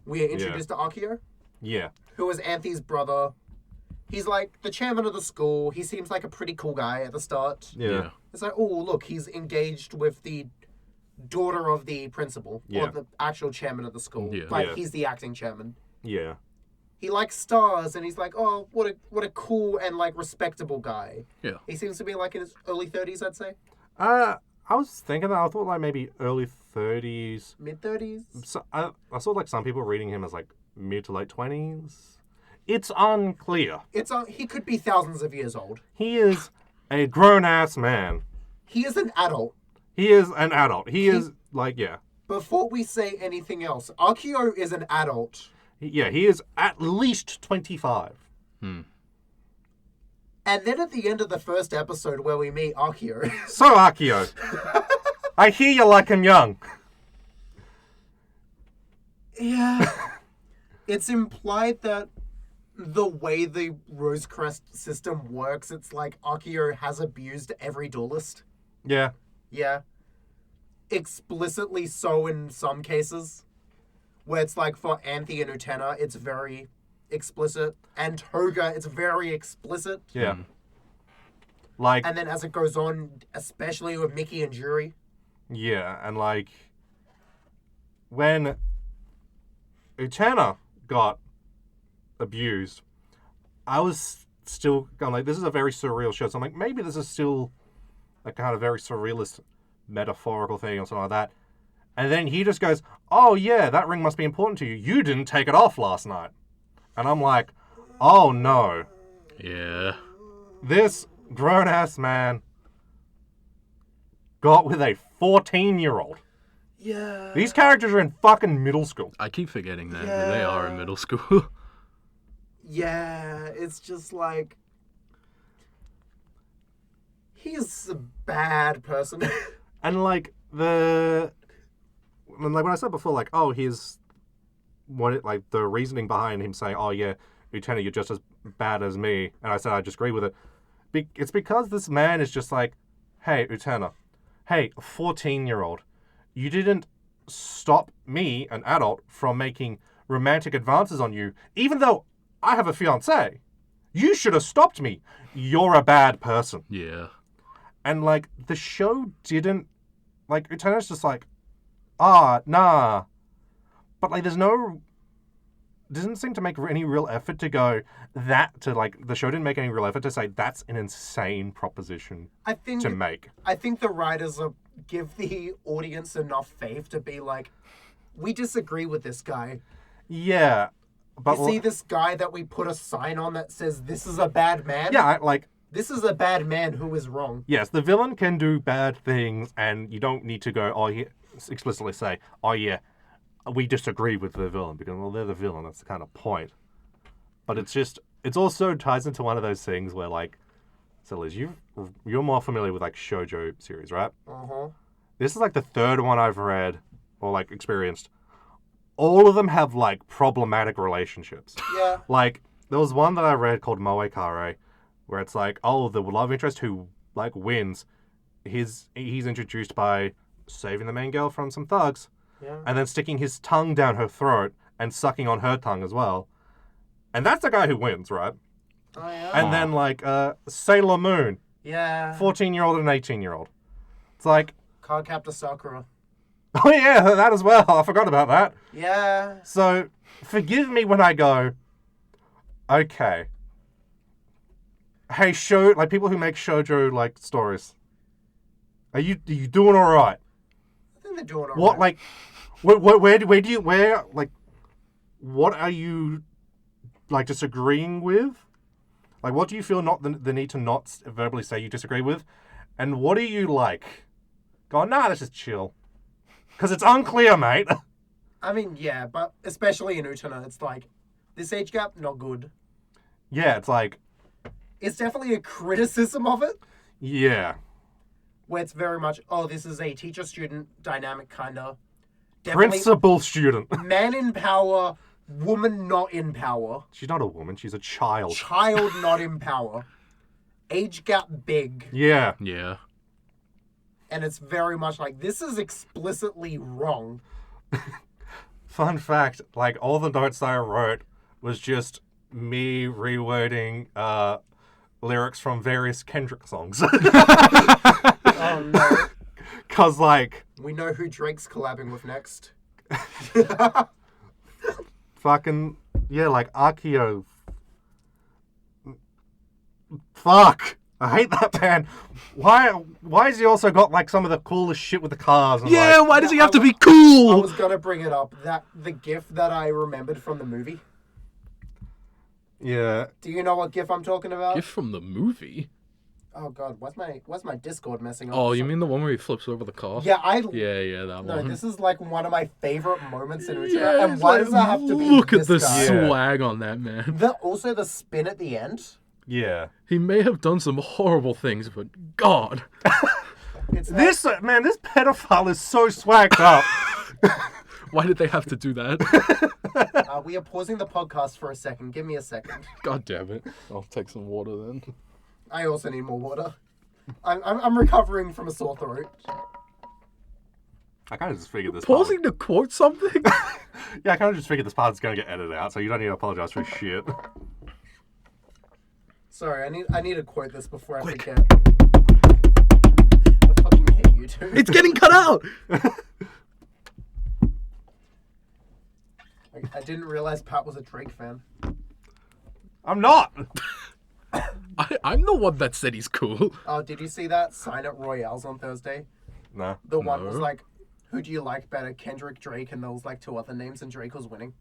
we are introduced to Akio, Yeah. who is Anthe's brother. He's, like, the chairman of the school. He seems like a pretty cool guy at the start. Yeah. It's like, oh, look, he's engaged with the daughter of the principal, or the actual chairman of the school. Yeah. But Yeah. he's the acting chairman. Yeah. He likes stars, and he's like, oh, what a cool and, like, respectable guy. Yeah. He seems to be, like, in his early 30s, I'd say. I was thinking that. I thought like maybe early 30s. Mid-30s? So, I saw like some people reading him as like mid to late 20s. It's unclear. He could be thousands of years old. He is a grown-ass man. He is an adult. He is an adult. He is like, yeah. Before we say anything else, Akio is an adult. Yeah, he is at least 25. And then at the end of the first episode where we meet Akio... So, Akio, I hear you like him young. Yeah. It's implied that the way the Rosecrest system works, it's like Akio has abused every duelist. Yeah. Yeah. Explicitly so in some cases. Where it's like for Anthe and Utena, it's very explicit. And Toga, it's very explicit. Yeah. Like, And then as it goes on, especially with Mickey and Juri. yeah, and like, when Utena got abused, I was still going like, this is a very surreal show. So I'm like, maybe this is still a kind of very surrealist metaphorical thing or something like that. And then he just goes, oh yeah, that ring must be important to you. You didn't take it off last night. And I'm like, oh no. Yeah. This grown-ass man got with a 14-year-old. Yeah. These characters are in fucking middle school. I keep forgetting that Yeah. they are in middle school. Yeah, it's just like... He's a bad person. And like when I said before, like, oh, he's like the reasoning behind him saying, oh yeah, Utena, you're just as bad as me, and I said I just agree with it. It's because this man is just like, hey, Utena, hey, 14-year-old, you didn't stop me, an adult, from making romantic advances on you, even though I have a fiancé. You should have stopped me. You're a bad person. Yeah. And like the show didn't, like, Utena's just like, nah. But like doesn't seem to make any real effort to go the show didn't make any real effort to say that's an insane proposition to make. I think the writers give the audience enough faith to be like, we disagree with this guy. Yeah. But You see this guy that we put a sign on that says, this is a bad man? yeah, like, This is a bad man who is wrong. yes, the villain can do bad things, and you don't need to go, explicitly say, oh yeah, we disagree with the villain, because, well, they're the villain, that's the kind of point. But it also ties into one of those things where, like, so Liz, you're more familiar with, like, shoujo series, right? Uh-huh. This is, like, the third one I've read, or, like, experienced. All of them have, like, problematic relationships. Yeah. Like, there was one that I read called Moe Kare, where it's like, oh, the love interest who, like, wins, he's introduced by saving the main girl from some thugs, Yeah. and then sticking his tongue down her throat and sucking on her tongue as well. And that's the guy who wins, right? Oh, yeah. And then, like, Sailor Moon, Yeah. 14-year-old and 18-year-old. It's like, Cardcaptor Sakura. oh yeah, that as well. I forgot about that. Yeah. So, forgive me when I go, Okay. Hey, like people who make shoujo like stories. Are you doing all right? I think they're doing alright. What like, where do you like, what are you like disagreeing with? Like, what do you feel not the need to not verbally say you disagree with, and what do you like? Go, nah, this is chill, because it's unclear, mate. I mean, yeah, but especially in Utena, it's like, this age gap, not good. Yeah, it's like, It's definitely a criticism of it, yeah, where it's very much, oh, this is a teacher-student dynamic, kind of. Definitely principal student. man in power, woman not in power. She's not a woman. She's a child. Child not in power. Age gap big. Yeah. Yeah. And it's very much like, this is explicitly wrong. Fun fact, like, all the notes that I wrote was just me rewording lyrics from various Kendrick songs. Oh no. Cause, like, We know who Drake's collabing with next. fucking, yeah, like, Akio. Fuck! I hate that man. Why has he also got, like, some of the coolest shit with the cars? And, Yeah, like, why does he have to be I cool? was gonna bring it up. The GIF that I remembered from the movie. yeah. Do you know what GIF I'm talking about? Gift from the movie? Oh god, why's my Discord messing up? Oh, you mean the one where he flips over the car? Yeah, Yeah, that No, one. this is like one of my favorite moments in Utena. Yeah, And it's why like, does that have to be look at this the guy? Yeah. swag on that man. Also the spin at the end. Yeah. He may have done some horrible things, but God. It's This pedophile is so swagged up. Why did they have to do that? we are pausing the podcast for a second. Give me a second. God damn it. I'll take some water then. I also need more water. I'm recovering from a sore throat. I kind of just figured this part. Pausing to quote something? Yeah, I kind of just figured this part's going to get edited out, so you don't need to apologize for shit. Sorry, I need to quote this before Quick. I forget. I fucking hate you two. It's getting cut out! I didn't realize Pat was a Drake fan. I'm not! I'm the one that said he's cool. Oh, did you see that sign at Royale's on Thursday? No. The one was No. like, who do you like better, Kendrick, Drake, and there was like two other names, and Drake was winning.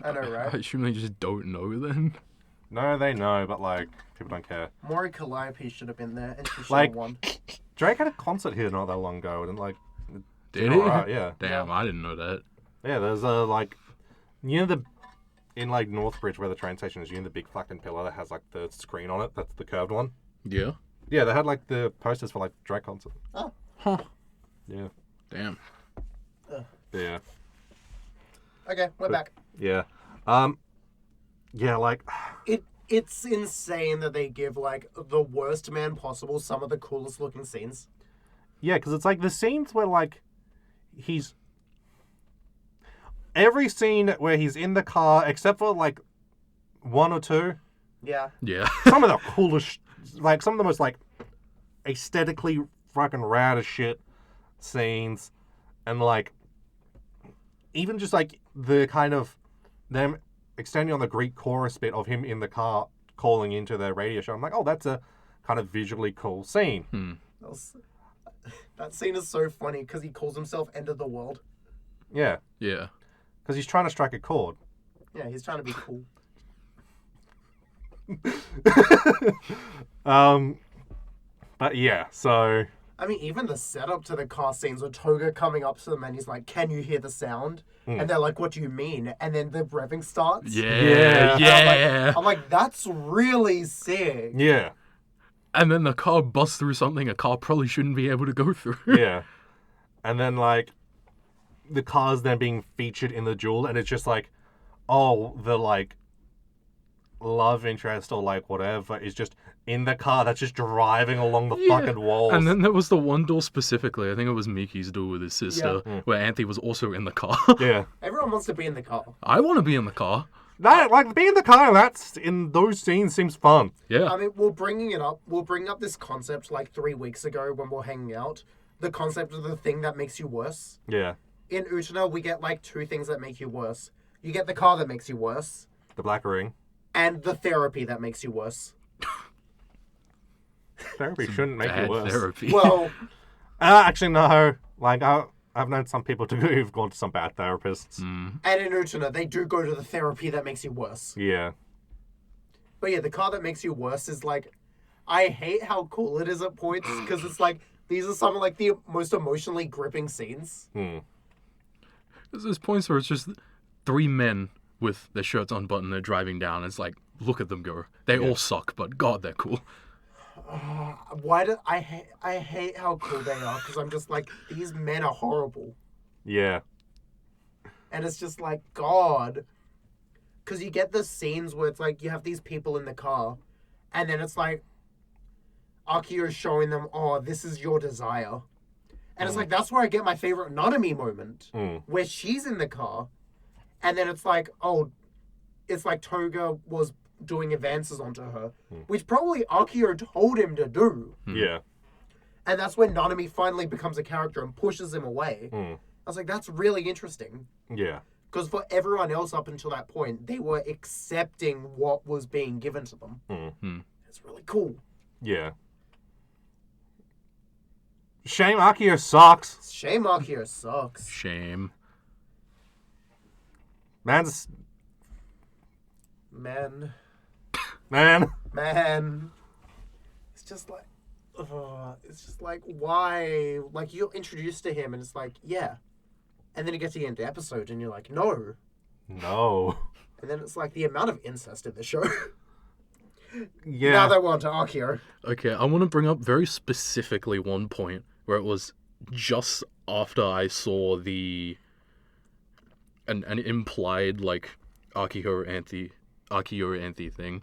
I know, I right? assume they just don't know then. No, they know, but, like, people don't care. Maury Calliope should have been there, and she should Like- have won. Drake had a concert here not that long ago, and, like, Did he? alright, yeah. Damn, I didn't know that. Yeah, there's a, like, you know in, like, Northbridge where the train station is, you know the big fucking pillar that has, like, the screen on it? That's the curved one? Yeah? Yeah, they had, like, the posters for, like, Drake concert. Oh, Huh. Yeah. Damn. Yeah. okay, we're back. Yeah. Yeah, like, It's insane that they give like the worst man possible some of the coolest looking scenes. yeah, because it's, like, the scenes where, like, every scene where he's in the car, except for, like, one or two, Yeah. Yeah. some of the coolest, like, some of the most, like, aesthetically fucking rad as shit scenes, and, like, even just, like, the kind of them extending on the Greek chorus bit of him in the car calling into their radio show. I'm like, oh, that's a kind of visually cool scene. That scene is so funny because he calls himself End of the World. Yeah, Yeah. because he's trying to strike a chord. Yeah, he's trying to be cool. But yeah, so I mean, even the setup to the car scenes with Toga coming up to them and he's like, "Can you hear the sound?" And they're like, "What do you mean?" And then the revving starts. Yeah. Yeah. I'm like, that's really sick. yeah, And then the car busts through something a car probably shouldn't be able to go through. yeah, and then, like, the car's then being featured in the duel, and it's just like, oh, the, like, love interest or, like, whatever is just in the car that's just driving along the Yeah. fucking walls. And then there was the one duel specifically. I think it was Miki's duel with his sister, where Anthony was also in the car. yeah, Everyone wants to be in the car. I want to be in the car. that, like, being in the car in those scenes seems fun. Yeah. I mean, we'll bring up this concept like 3 weeks ago when we're hanging out. The concept of the thing that makes you worse. Yeah, In Utena, we get like two things that make you worse. You get the car that makes you worse. the black ring. and the therapy that makes you worse. Therapy shouldn't make you Bad worse. therapy. Well, Actually, no. Like, I've known some people who've gone to some bad therapists. and in Utena, they do go to the therapy that makes you worse. Yeah. But yeah, the car that makes you worse is like, I hate how cool it is at points, because it's like, these are some of like the most emotionally gripping scenes. There's points where it's just 3 men with their shirts unbuttoned, they're driving down. It's like, look at them go. They all suck, but God, they're cool. Why do I hate how cool they are, because I'm just like, these men are horrible. Yeah. And it's just like, God. Because you get the scenes where it's like, you have these people in the car, and then it's like, Akio showing them, oh, this is your desire. And it's like, that's where I get my favorite Nanami moment, where she's in the car, and then it's like, oh, it's like Toga was doing advances onto her, which probably Akio told him to do. Yeah. And that's when Nanami finally becomes a character and pushes him away. I was like, that's really interesting. Yeah. Because for everyone else up until that point, they were accepting what was being given to them. It's really cool. Yeah. Shame Akio sucks. Shame Akio sucks. Shame. Man's... Man. It's just like, why? Like, you're introduced to him and it's like, yeah. And then you get to the end of the episode and you're like, no. No. And then it's like the amount of incest in the show. Yeah. Now that we're on to Akio. Okay, I want to bring up very specifically one point where it was just after I saw an implied like Akio Anthe thing,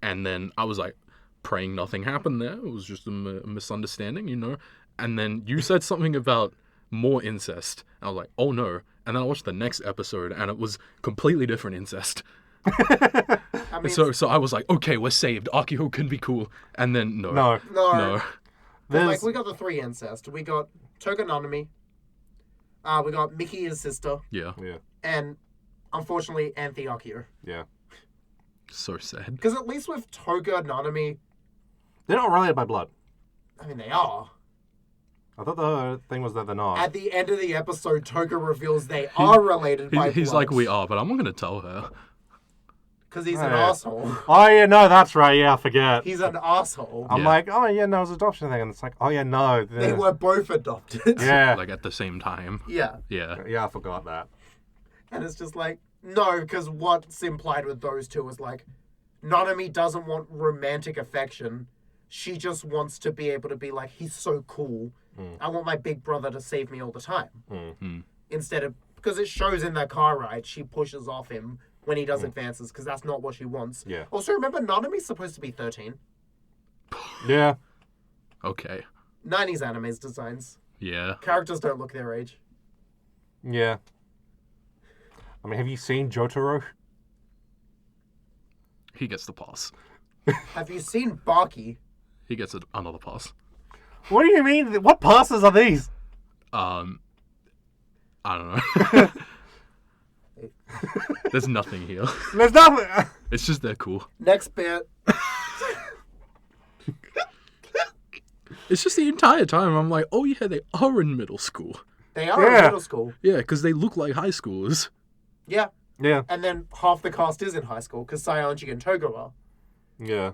and then I was like praying nothing happened there. It was just a misunderstanding, you know. And then you said something about more incest. I was like, oh no. And then I watched the next episode, and it was completely different incest. I mean, So I was like, okay, we're saved. Akio can be cool. And then no. No. No. like, we got the 3 incest. We got Toga Nanami. We got Miki, his sister. Yeah. Yeah. And, unfortunately, Anthe Akio. Yeah. So sad. Because at least with Toga Nanami, They're not related by blood. I mean, they are. I thought the thing was that they're not. At the end of the episode, Toga reveals they are related by He's blood. like, we are, but I'm not going to tell her. Because he's an Yeah. asshole. Oh, yeah, no, that's right. Yeah, I forget. He's an asshole. I'm Yeah. like, oh, yeah, no, it was an adoption thing. And it's like, oh, yeah, no. They were both adopted. Yeah. Like at the same time. Yeah. Yeah. Yeah, I forgot that. And it's just like, no, because what's implied with those two is like, Nanami doesn't want romantic affection. She just wants to be able to be like, he's so cool. I want my big brother to save me all the time. Instead of, because it shows in that car ride, she pushes off him when he does advances, because that's not what she wants. Yeah. Also, remember, Nanami's supposed to be 13. Yeah. Okay. 90s animes designs. Yeah. Characters don't look their age. Yeah. I mean, have you seen Jotaro? He gets the pass. Have you seen Baki? He gets another pass. What do you mean? What passes are these? I don't know. There's nothing here. There's nothing. It's just they're cool. Next bit. It's just the entire time I'm like, oh yeah, they are in middle school. They are in Yeah. middle school. Yeah, because they look like high schoolers. Yeah. Yeah. And then half the cast is in high school, because Saionji and Toga are. Yeah.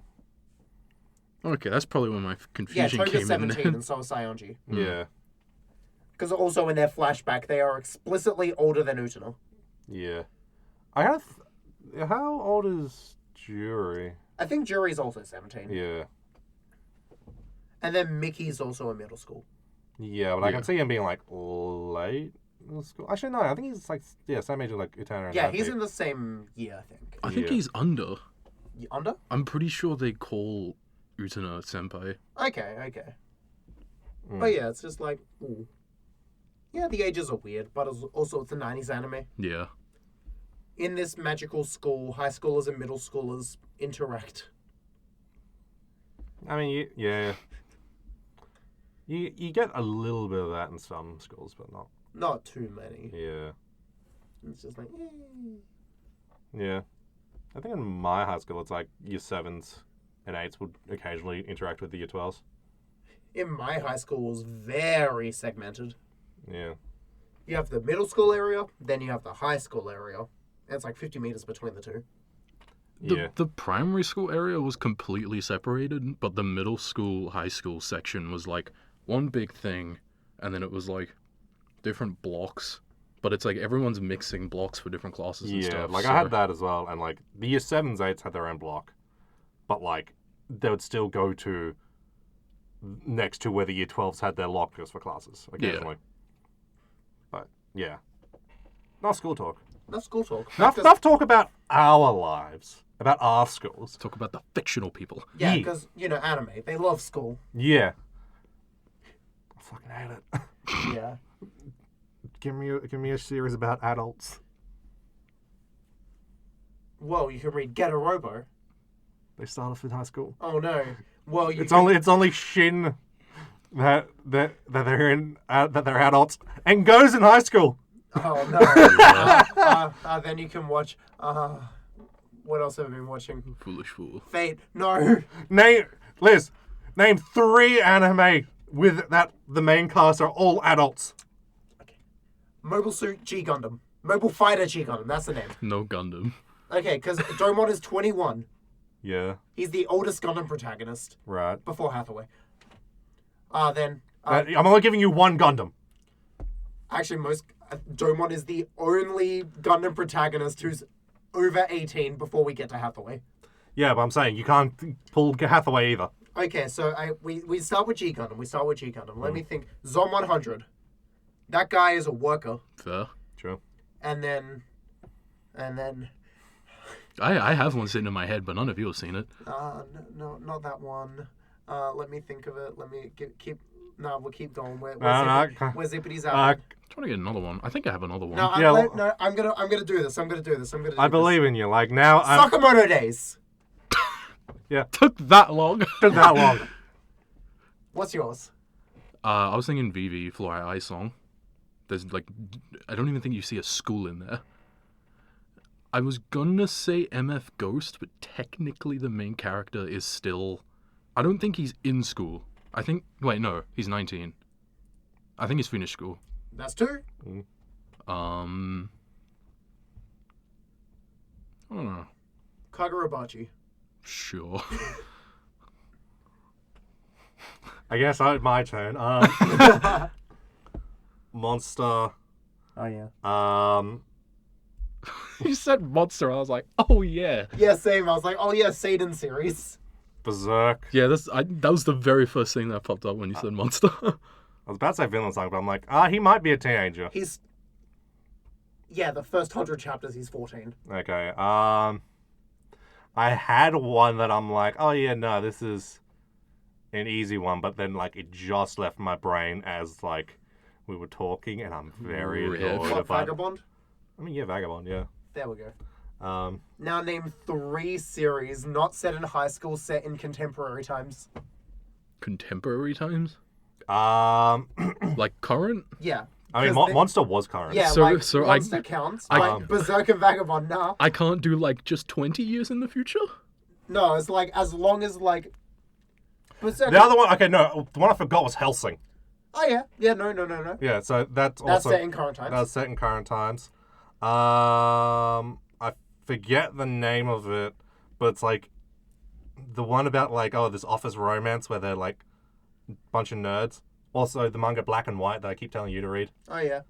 Okay, that's probably when my Yeah, confusion Toga's came in 17 then. and so is Saionji. Yeah. Because also in their flashback, they are explicitly older than Utena. Yeah. I have. How old is Jury? I think Jury's also 17. Yeah. And then Mickey's also in middle school. Yeah, but I Yeah. can see him being like late in school. Actually, no, I think he's like, yeah, same age as like Utena and Yeah, he's Happy. in the same year, I think. I think Yeah. he's under. You under? I'm pretty sure they call Utena senpai. Okay. But yeah, it's just like, ooh. Yeah, the ages are weird, but also it's a 90s anime. Yeah. In this magical school, high schoolers and middle schoolers interact. I mean, yeah. You get a little bit of that in some schools, but not. Not too many. Yeah. It's just like, Yeah. I think in my high school, it's like year 7s and 8s would occasionally interact with the year 12s. In my high school, it was very segmented. Yeah. You have the middle school area, then you have the high school area. And it's like 50 meters between the two. The primary school area was completely separated, but the middle school, high school section was like one big thing, and then it was like different blocks. But it's like everyone's mixing blocks for different classes and stuff. Like I had that as well, and like the year 7s, 8s had their own block, but like they would still go to next to where the year 12s had their lockers for classes occasionally. But yeah, not school talk. Not school talk. Enough talk about our lives, about our schools. Talk about the fictional people. Yeah, because, anime. They love school. Yeah. I fucking hate it. Yeah. Give me a series about adults. Whoa, you can read Get a Robo. They start off in high school. Oh no. Well, It's only Shin that they're in that they're adults and goes in high school. Oh no. Then you can watch. What else have I been watching? Foolish fool. Fate. No. Name 3 anime with the main cast are all adults. Mobile Suit G Gundam. Mobile Fighter G Gundam. That's the name. No Gundam. Okay, because Domon is 21. Yeah. He's the oldest Gundam protagonist Right. before Hathaway. Then I'm only giving you one Gundam. actually Domon is the only Gundam protagonist who's over 18 before we get to Hathaway. Yeah, but I'm saying you can't pull Hathaway either. Okay, so we start with G Gundam. Let me think. Zom 100. That guy is a worker. Fair. True. And then I have one sitting in my head, but none of you have seen it. no, not that one. Let me think of it. Let me keep. No, we'll keep going. Where's Zippity's out? Trying to get another one. I think I have another one. No, I'm gonna do this. I believe in you. Like now, Sakamoto Days. Yeah. Took that long. Took that long. What's yours? I was thinking VV Fly Ice Song. There's like, I don't even think you see a school in there. I was gonna say MF Ghost, but technically the main character is still. I don't think he's in school. Wait, no, he's 19. I think he's finished school. That's 2. I don't know. Kagurabachi. Sure. I guess my turn. Monster. Oh yeah. You said monster. I was like, oh yeah. Yeah, same. I was like, oh yeah, Satan series. Berserk. Yeah, that was the very first thing that popped up when you said monster. I was about to say Vinland Saga, but I'm like, he might be a teenager. The first 100 chapters, he's 14. Okay. I had one that I'm like, oh yeah, no, this is an easy one, but then like it just left my brain as like we were talking, and I'm very annoyed What, about. Vagabond? I mean, yeah, Vagabond, yeah. There we go. Now name 3 series not set in high school, set in contemporary times. Contemporary times? Like current? Yeah. I mean, Monster was current. Yeah, So Monster counts. Like Berserk and Vagabond, nah. I can't do like just 20 years in the future? No, it's like as long as like Berserk. The other one, okay, no, the one I forgot was Hellsing. Oh yeah, yeah, no. Yeah, so that's That's also set in current times. That's set in current times. I forget the name of it, but it's like the one about like this office romance where they're like a bunch of nerds. Also, the manga Black and White that I keep telling you to read. Oh yeah.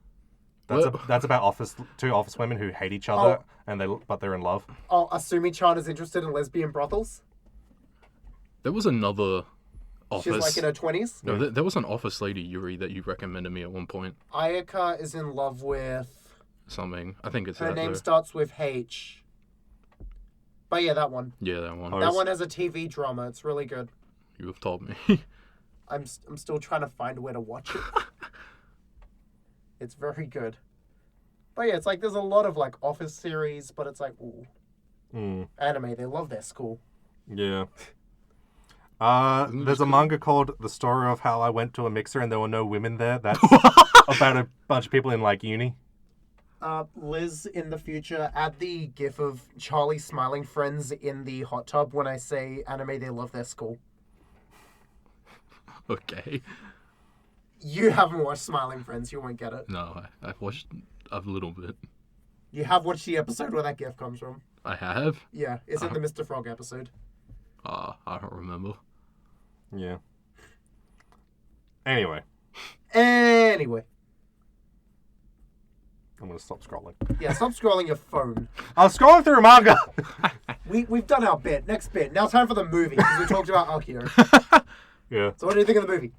That's about two office women who hate each other but they're in love. Oh, Asumi-chan is interested in lesbian brothels. There was another office. She's like in her 20s. No, there was an office lady, Yuri, that you recommended me at one point. Ayaka is in love with Something. I think it's her that name though. starts with H. But yeah, that one. Yeah, that one. That one has a TV drama. It's really good. You have told me. I'm still trying to find where to watch it. It's very good. But yeah, it's like there's a lot of like office series, but it's like anime. They love their school. Yeah. There's a manga called The Story of How I Went to a Mixer and There Were No Women There. That's about a bunch of people in like uni. Liz, in the future, add the gif of Charlie smiling friends in the hot tub when I say anime they love their school. Okay. You haven't watched Smiling Friends, you won't get it. No, I've watched a little bit. You have watched the episode where that gif comes from. I have? Yeah, it's in the Mr. Frog episode. I don't remember. Yeah. Anyway, Anyway. I'm gonna stop scrolling. Yeah, stop scrolling your phone. I was scrolling through manga. We've done our bit. Next bit. Now time for the movie, because we talked about Akio. Yeah. So what do you think of the movie?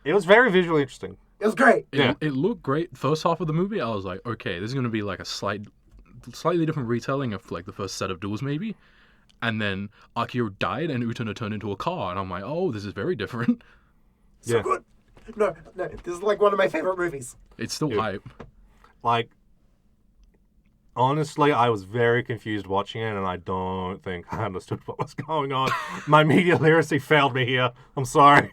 It was very visually interesting. It was great. Yeah. It looked great. First half of the movie, I was like, okay, this is going to be like a slightly different retelling of like the first set of duels, maybe. And then Akio died and Utena turned into a car. And I'm like, oh, this is very different. So Yeah. good. No, this is like one of my favorite movies. It's still Yeah. hype. Like, honestly, I was very confused watching it, and I don't think I understood what was going on. My media literacy failed me here. I'm sorry.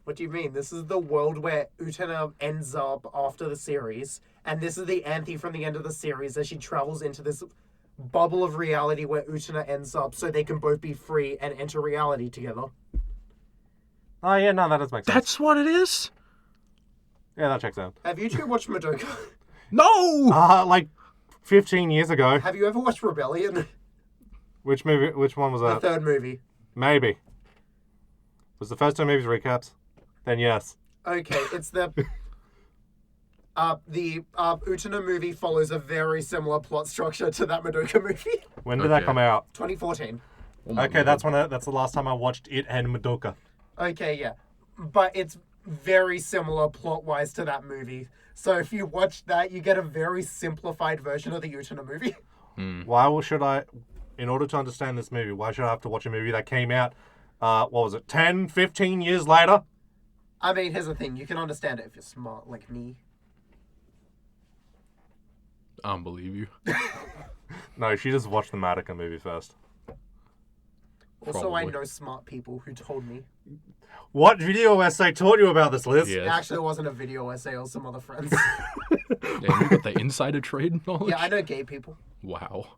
What do you mean? This is the world where Utena ends up after the series, and this is the Anthe from the end of the series as she travels into this bubble of reality where Utena ends up so they can both be free and enter reality together. Oh, yeah, no, that does make sense. That's what it is? Yeah, that checks out. Have you two watched Madoka? No! Like 15 years ago. Have you ever watched Rebellion? Which movie? Which one was The that? third movie. Maybe. Was the first two movies recaps? Then yes. Okay, it's the Utena movie follows a very similar plot structure to that Madoka movie. When did that Okay. come out? 2014. Oh my Okay, God. that's the last time I watched it and Madoka. Okay, yeah. But it's very similar plot-wise to that movie. So if you watch that, you get a very simplified version of the Utena movie. Should I, in order to understand this movie, why should I have to watch a movie that came out, what was it, 10, 15 years later? I mean, here's the thing. You can understand it if you're smart like me. I don't believe you. No, she just watched the Madoka movie first. Also, I Probably. know smart people who told me. What video essay taught you about this, Liz? It Yes. actually wasn't a video essay or some other friends. Yeah, you got the insider trade knowledge? Yeah, I know gay people. Wow.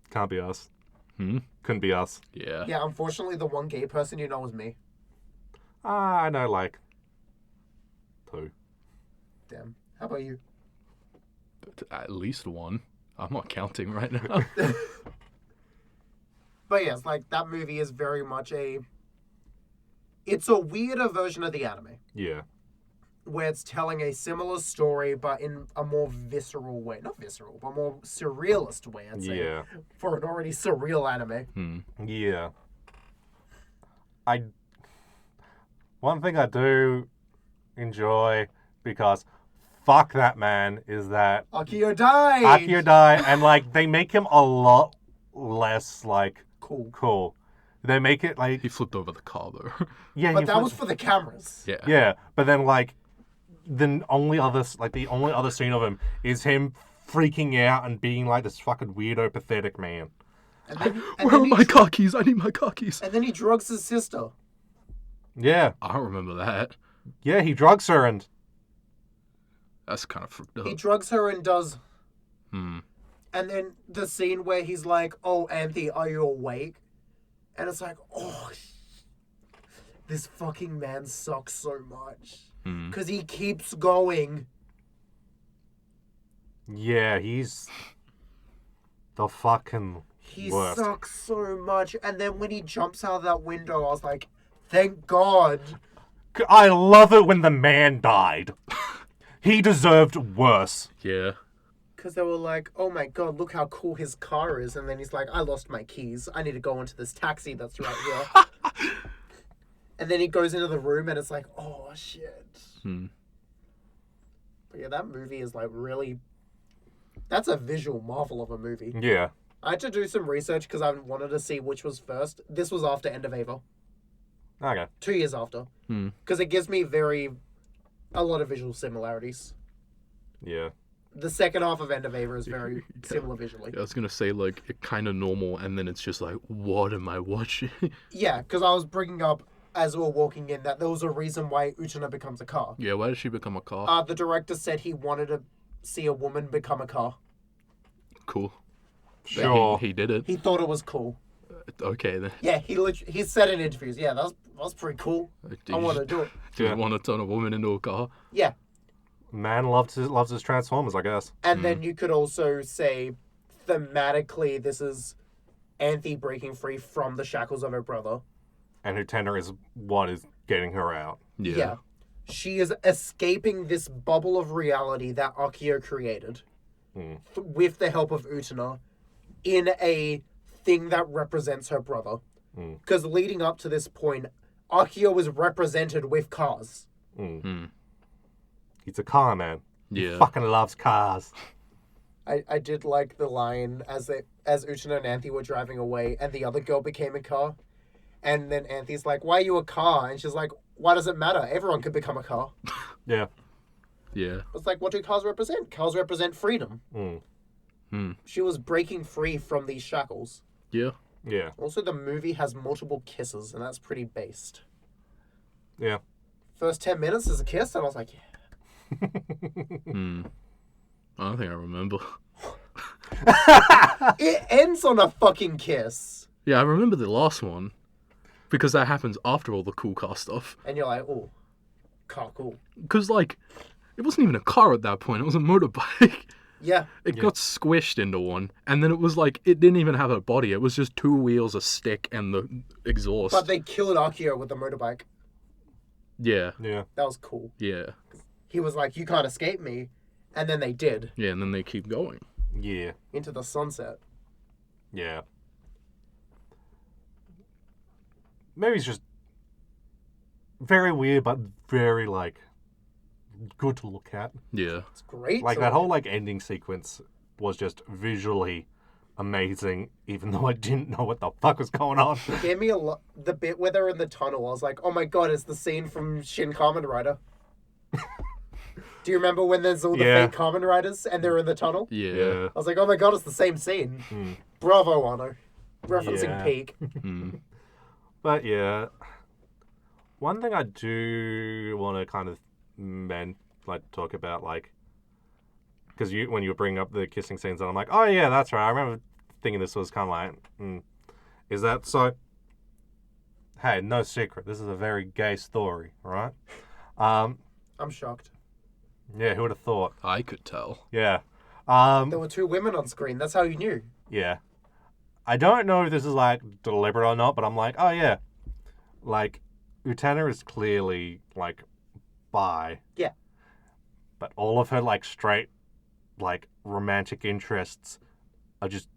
Can't be us. Hmm? Couldn't be us. Yeah. Yeah, unfortunately, the one gay person you know is me. I know, like, two. Damn. How about you? At least one. I'm not counting right now. But yes, like, that movie is very much it's a weirder version of the anime, Yeah. where it's telling a similar story, but in a more visceral way. Not visceral, but more surrealist way, I'd say. Yeah. For an already surreal anime. Yeah. One thing I do enjoy, because fuck that man, is that Akio died! Akio died, and, like, they make him a lot less, like, cool. They make it, like... He flipped over the car, though. Yeah, But that was for the cameras. Yeah. Yeah, but then, like, the only other scene of him is him freaking out and being, like, this fucking weirdo, pathetic man. And then, Where are my car keys? I need my car keys. And then he drugs his sister. Yeah. I don't remember that. Yeah, he drugs her and... That's kind of fucked up. He drugs her and does... Hmm. And then the scene where he's like, oh, Anthe, are you awake? And it's like, oh, this fucking man sucks so much. Because he keeps going. Yeah, he's... the fucking He worst. sucks so much. And then when he jumps out of that window, I was like, thank God. I love it when the man died. He deserved worse. Yeah. Because they were like, oh my God, look how cool his car is. And then he's like, I lost my keys. I need to go into this taxi that's right here. And then he goes into the room and it's like, oh shit. But yeah, that movie is like really... That's a visual marvel of a movie. Yeah. I had to do some research because I wanted to see which was first. This was after End of Ava. Okay. 2 years after. Because it gives me a lot of visual similarities. Yeah. The second half of End of Ava is very similar visually. I was gonna say, like, it kind of normal, and then it's just like, what am I watching? Yeah, because I was bringing up as we were walking in that there was a reason why Utena becomes a car. Yeah, why did she become a car? The director said he wanted to see a woman become a car. Cool. Sure. He did it. He thought it was cool. Okay then. Yeah, he said in interviews, yeah, that was pretty cool. I want to do it. Didn't want to turn a woman into a car. Yeah. Man loves his Transformers, I guess. And then you could also say, thematically, this is Anthe breaking free from the shackles of her brother. And Utena is what is getting her out. Yeah. She is escaping this bubble of reality that Akio created with the help of Utena in a thing that represents her brother. Because leading up to this point, Akio was represented with cars. He's a car man. Yeah. He fucking loves cars. I did like the line as Utena and Anthe were driving away and the other girl became a car. And then Anthe's like, why are you a car? And she's like, why does it matter? Everyone could become a car. Yeah. Yeah. It's like, what do cars represent? Cars represent freedom. She was breaking free from these shackles. Yeah. Yeah. Also, the movie has multiple kisses, and that's pretty based. Yeah. First 10 minutes is a kiss, and I was like, yeah. I don't think I remember. It ends on a fucking kiss. Yeah, I remember the last one. Because that happens after all the cool car stuff. And you're like, oh, car cool. Because, like, it wasn't even a car at that point. It was a motorbike. Yeah. It got squished into one. And then it was like, it didn't even have a body. It was just two wheels, a stick, and the exhaust. But they killed Akio with the motorbike. Yeah. Yeah. That was cool. Yeah. He was like, you can't escape me. And then they did. Yeah, and then they keep going. Yeah. Into the sunset. Yeah. Maybe it's just very weird, but very, like, good to look at. Yeah. It's great. Like, to that look whole, at. like, ending sequence was just visually amazing, even though I didn't know what the fuck was going on. It gave me a lot. The bit where they're in the tunnel, I was like, oh my god, it's the scene from Shin Kamen Rider. Do you remember when there's all the fake Kamen Riders and they're in the tunnel? Yeah. I was like, oh my god, it's the same scene. Bravo, Wano. Referencing Yeah. Peak. But yeah, one thing I do want to kind of talk about, like, because when you bring up the kissing scenes, and I'm like, oh yeah, that's right. I remember thinking this was kind of like, is that so? Hey, no secret, this is a very gay story, right? I'm shocked. Yeah, who would have thought? I could tell. Yeah. There were two women on screen. That's how you knew. Yeah. I don't know if this is, like, deliberate or not, but I'm like, oh, yeah. Like, Utena is clearly, like, bi. Yeah. But all of her, like, straight, like, romantic interests are just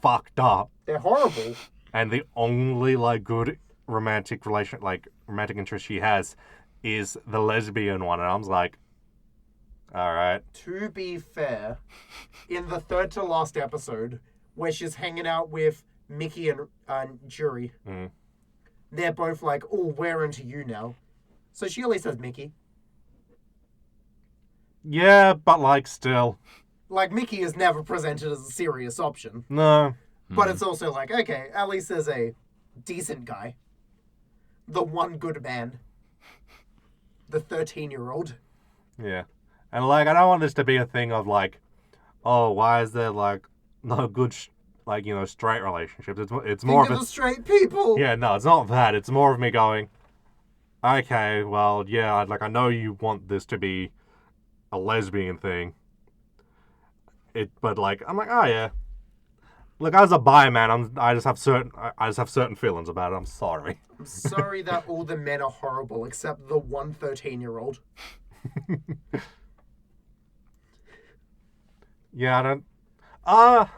fucked up. They're horrible. And the only, like, good romantic interest she has is the lesbian one. And I'm like, all right. To be fair, in the third to last episode, where she's hanging out with Mickey and Juri, they're both like, oh, we're into you now. So she at least has Mickey. Yeah, but, like, still. Like, Mickey is never presented as a serious option. No. But it's also like, okay, at least there's a decent guy. The one good man. The 13-year-old. Yeah. And, like, I don't want this to be a thing of, like, oh, why is there, like, no good, straight relationships? It's more Think of of the straight people. Yeah, no, it's not that. It's more of me going, okay, well, yeah, I know you want this to be a lesbian thing. But, like, I'm like, oh, yeah. Look, as a bi man, I just have certain feelings about it. I'm sorry. I'm sorry that all the men are horrible except the one 13-year-old. Yeah, I don't.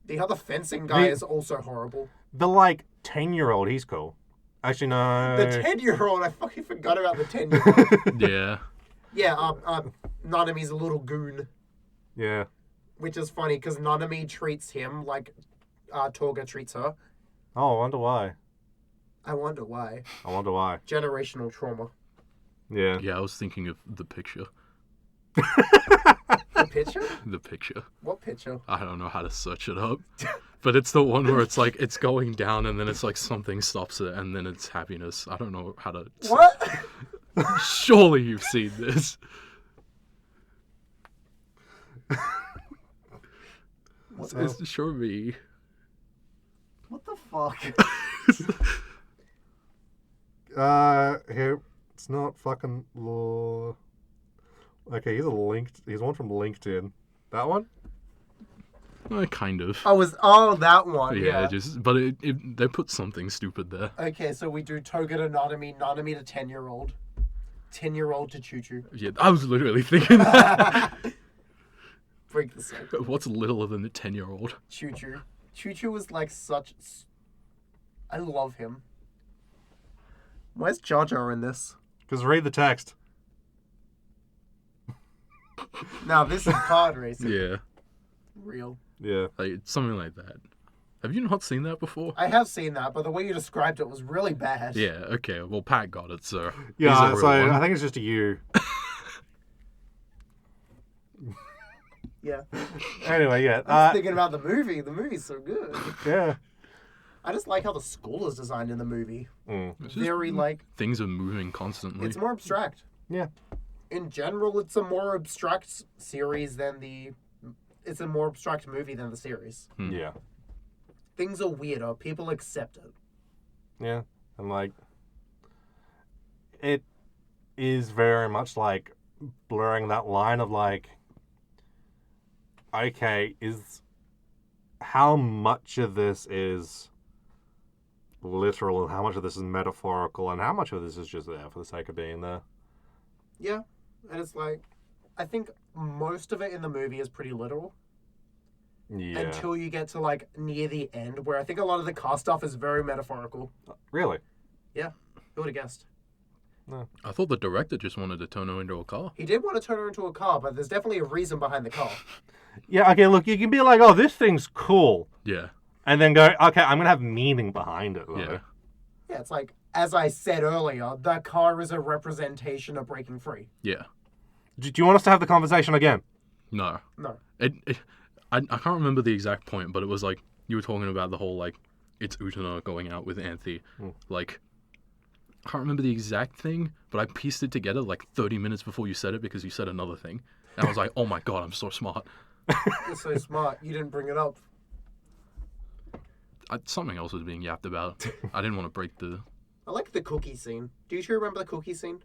The other fencing guy is also horrible. The, like, 10-year-old, he's cool. Actually, no. The 10-year-old, I fucking forgot about the 10-year-old. Yeah. Yeah, Nanami's a little goon. Yeah. Which is funny, because Nanami treats him like Toga treats her. Oh, I wonder why. I wonder why. Generational trauma. Yeah. Yeah, I was thinking of the picture. The picture? The picture. What picture? I don't know how to search it up. But it's the one where it's like, it's going down and then it's like something stops it and then it's happiness. I don't know how to... What? Surely you've seen this. It's show me. What the fuck? Here, it's not fucking law. Okay, here's one from LinkedIn. That one? Kind of. That one. Yeah, Yeah. but they put something stupid there. Okay, so we do Toga to Nanami, Nanami to 10-year-old, 10-year-old to Choo Choo. Yeah, I was literally thinking that. Break the cycle. What's littler than a 10-year-old? Choo Choo. Choo Choo was like such. I love him. Where's Jar Jar in this? Because read the text. Now this is card racing. Yeah, Real. Yeah. like something like that. Have you not seen that before? I have seen that, but the way you described it was really bad. Yeah. Okay. Well, Pat got it, so Yeah, he's a real so one. I think it's just a you. Yeah. Anyway, yeah. I was thinking about the movie. The movie's so good. Yeah. I just like how the school is designed in the movie. Mm. It's just Very like things are moving constantly. it's more abstract. Yeah. In general, it's a more abstract series than it's a more abstract movie than the series. Yeah. Things are weirder. People accept it. Yeah. And like, it is very much like blurring that line of like, okay, how much of this is literal and how much of this is metaphorical and how much of this is just there for the sake of being there. Yeah, and it's like, I think most of it in the movie is pretty literal Yeah. until you get to like near the end, where I think a lot of the car stuff is very metaphorical. Really? Yeah, who would have guessed? I thought the director just wanted to turn her into a car. He did want to turn her into a car, but there's definitely a reason behind the car. Yeah, okay, look, you can be like, oh, this thing's cool. Yeah. And then go, okay, I'm going to have meaning behind it. Though. Yeah. Yeah, it's like, as I said earlier, the car is a representation of breaking free. Yeah. Do you want us to have the conversation again? No. No. I can't remember the exact point, but it was like you were talking about the whole like it's Utena going out with Anthe. Like I can't remember the exact thing, but I pieced it together like 30 minutes before you said it because you said another thing. And I was like, oh my god, I'm so smart. You're so smart. You didn't bring it up. Something else was being yapped about. I didn't want to break the I like the cookie scene. Do you two remember the cookie scene?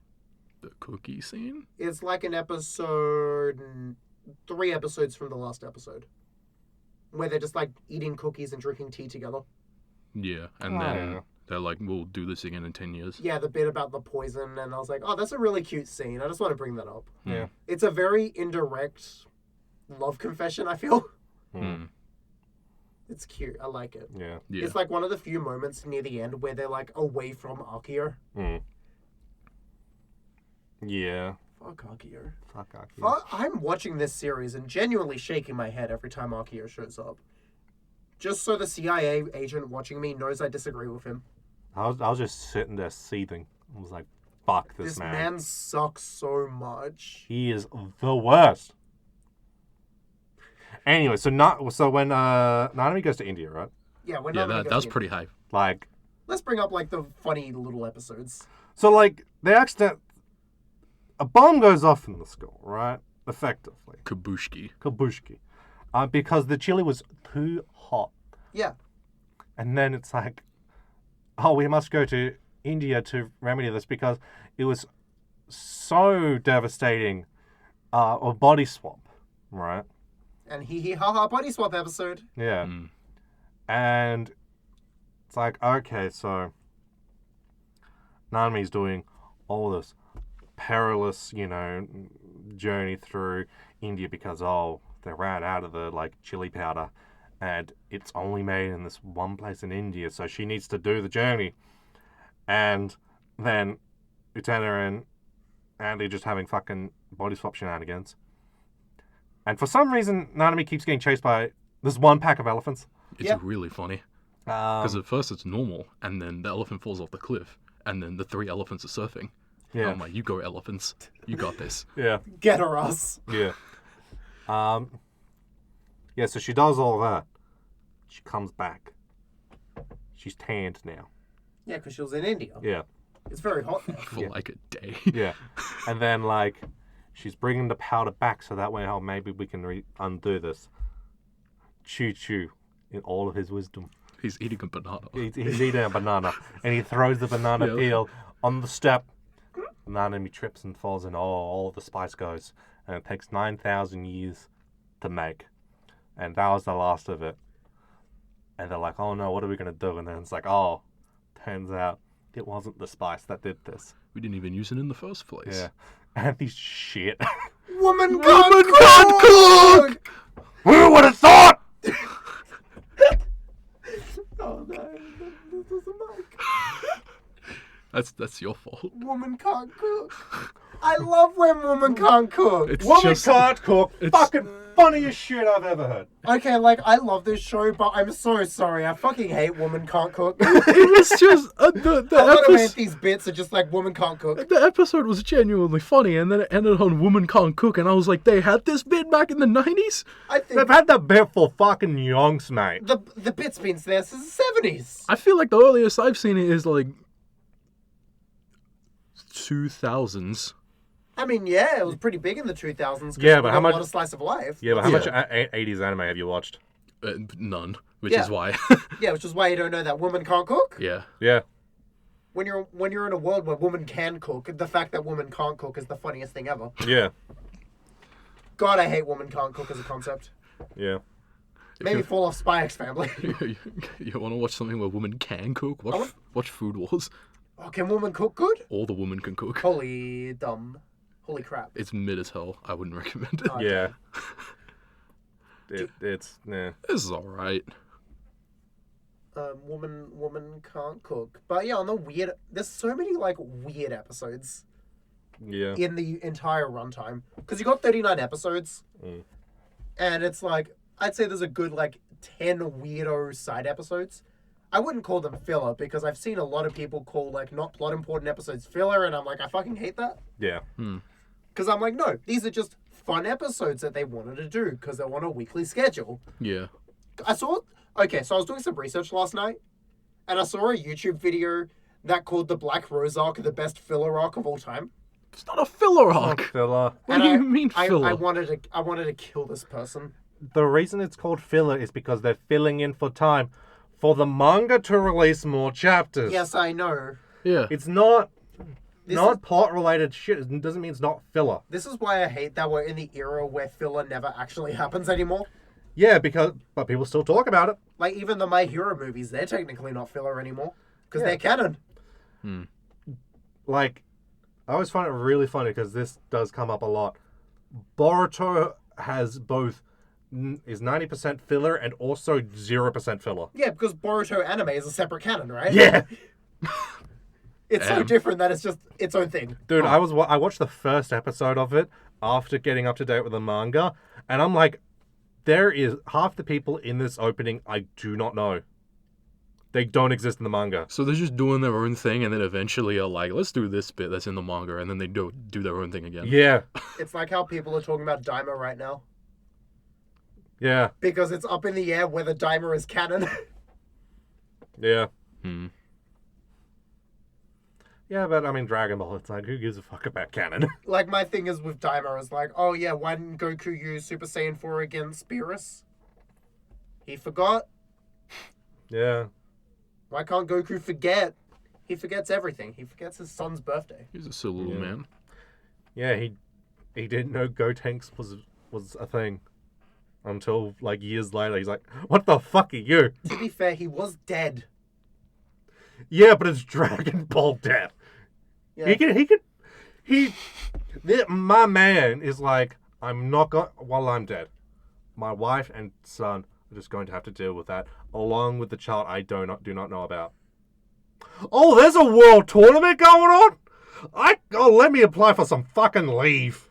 cookie scene. It's like an episode, 3 episodes from the last episode, where they're just like eating cookies and drinking tea together. Yeah, and then they're like, we'll do this again in 10 years. Yeah, the bit about the poison, and I was like, oh, that's a really cute scene. I just want to bring that up. Yeah. It's a very indirect love confession, I feel. Mm. It's cute. I like it. Yeah. Yeah. It's like one of the few moments near the end where they're like away from Akio. Mm. Yeah. Fuck Akio. Fuck Akio. I'm watching this series and genuinely shaking my head every time Akio shows up. Just so the CIA agent watching me knows I disagree with him. I was just sitting there seething. I was like, fuck this, This man sucks so much. He is the worst. Anyway, so when Nanami goes to India, right? Yeah, when Yeah, Nanami goes that's in. pretty hype. Like, Let's bring up like the funny little episodes. so like a bomb goes off in the school, right? Effectively, Kabushki. kabushki, because the chili was too hot, Yeah. and then it's like, oh, we must go to India to remedy this because it was so devastating. A body swap, right? And hee ha ha body swap episode. Yeah. Mm. And it's like, okay, so Nanami's doing all this perilous, journey through India because, they ran out of the, chili powder and it's only made in this one place in India, so she needs to do the journey. And then Utena and Andy just having fucking body swap shenanigans. And for some reason, Nanami keeps getting chased by this one pack of elephants. It's Yeah. really funny. Because at first it's normal, and then the elephant falls off the cliff, and then the 3 elephants are surfing. Yeah. I'm like, you go elephants. You got this. Yeah. Get her us. Yeah. Yeah, so she does all that. She comes back. She's tanned now. Yeah, because she was in India. Yeah. It's very hot there. For Yeah. like a day. Yeah. And then, She's bringing the powder back so that way, maybe we can undo this. Choo choo, in all of his wisdom. He's eating a banana. He's eating a banana, and he throws the banana peel on the step. Banana he trips and falls, and all the spice goes. And it takes 9,000 years to make. And that was the last of it. And they're like, oh no, what are we going to do? And then it's like, oh, turns out it wasn't the spice that did this. We didn't even use it in the first place. Yeah. And these shit. Woman can't cook! Who would have thought? Oh no, this was a mic. That's your fault. Woman can't cook. I love when woman can't cook. It's Woman just, can't cook. Fucking funniest shit I've ever heard. Okay, like, I love this show, but I'm so sorry. I fucking hate woman can't cook. it was just the A lot of episode. these bits are just like, woman can't cook. The episode was genuinely funny, and then it ended on "Woman Can't Cook," and I was like, "They had this bit back in the '90s." I They've think had that bit for fucking yonks, mate. the bit's been there since the 70s. I feel like the earliest I've seen it is like 2000s. I mean, yeah, it was pretty big in the 2000s. 'cause Yeah, we but got how much- a lot of slice of life. Yeah, but how Yeah. much 80s anime have you watched? None, which Yeah. is why. Yeah, which is why you don't know that woman can't cook. Yeah. Yeah. When you're in a world where woman can cook, the fact that woman can't cook is the funniest thing ever. Yeah. God, I hate woman can't cook as a concept. Yeah. Maybe fall off Spy X Family. You want to watch something where women can cook? Watch Food Wars. Oh, can woman cook good? All the women can cook. Holy dumb. Holy crap. It's mid as hell. I wouldn't recommend it. Oh, Yeah. It's nah. This is alright. Woman can't cook. But yeah, on the weird, there's so many like weird episodes Yeah. in the entire runtime. Because you got 39 episodes. And it's like, I'd say there's a good like 10 weirdo side episodes. I wouldn't call them filler because I've seen a lot of people call like not plot important episodes filler, and I'm like, I fucking hate that. Yeah. Because I'm like, no, these are just fun episodes that they wanted to do because they're on a weekly schedule. Yeah. So I was doing some research last night, and I saw a YouTube video that called the Black Rose arc the best filler arc of all time. It's not a filler arc. Filler. What do you mean filler? I wanted to kill this person. The reason it's called filler is because they're filling in for time for the manga to release more chapters. Yes, I know. Yeah. It's not This not is- plot related shit. It doesn't mean it's not filler. This is why I hate that we're in the era where filler never actually happens anymore. Yeah, but people still talk about it. Like, even the My Hero movies, they're technically not filler anymore. Because Yeah. they're canon. Like, I always find it really funny because this does come up a lot. Boruto has both is 90% filler and also 0% filler. Yeah, because Boruto anime is a separate canon, right? Yeah, It's so different that it's just its own thing. dude, I watched the first episode of it after getting up to date with the manga, and I'm like, there is half the people in this opening I do not know. They don't exist in the manga. So they're just doing their own thing, and then eventually are like, let's do this bit that's in the manga, and then they do their own thing again. Yeah, It's like how people are talking about Daima right now. yeah, Because it's up in the air whether Daima is canon. yeah. Hmm. Yeah, but I mean, Dragon Ball, it's like, who gives a fuck about canon? Like, my thing is with Daima is like, oh yeah, why didn't Goku use Super Saiyan 4 against Beerus? He forgot. Yeah. Why can't Goku forget? He forgets everything. He forgets his son's birthday. He's a silly little man. Yeah, he didn't know Gotenks was a thing until like years later. He's like, "What the fuck are you?" To be fair, he was dead. Yeah, but it's Dragon Ball death. Yeah. My man is like, I'm not going while I'm dead. My wife and son are just going to have to deal with that, along with the child I do not know about. Oh, there's a world tournament going on. Let me apply for some fucking leave.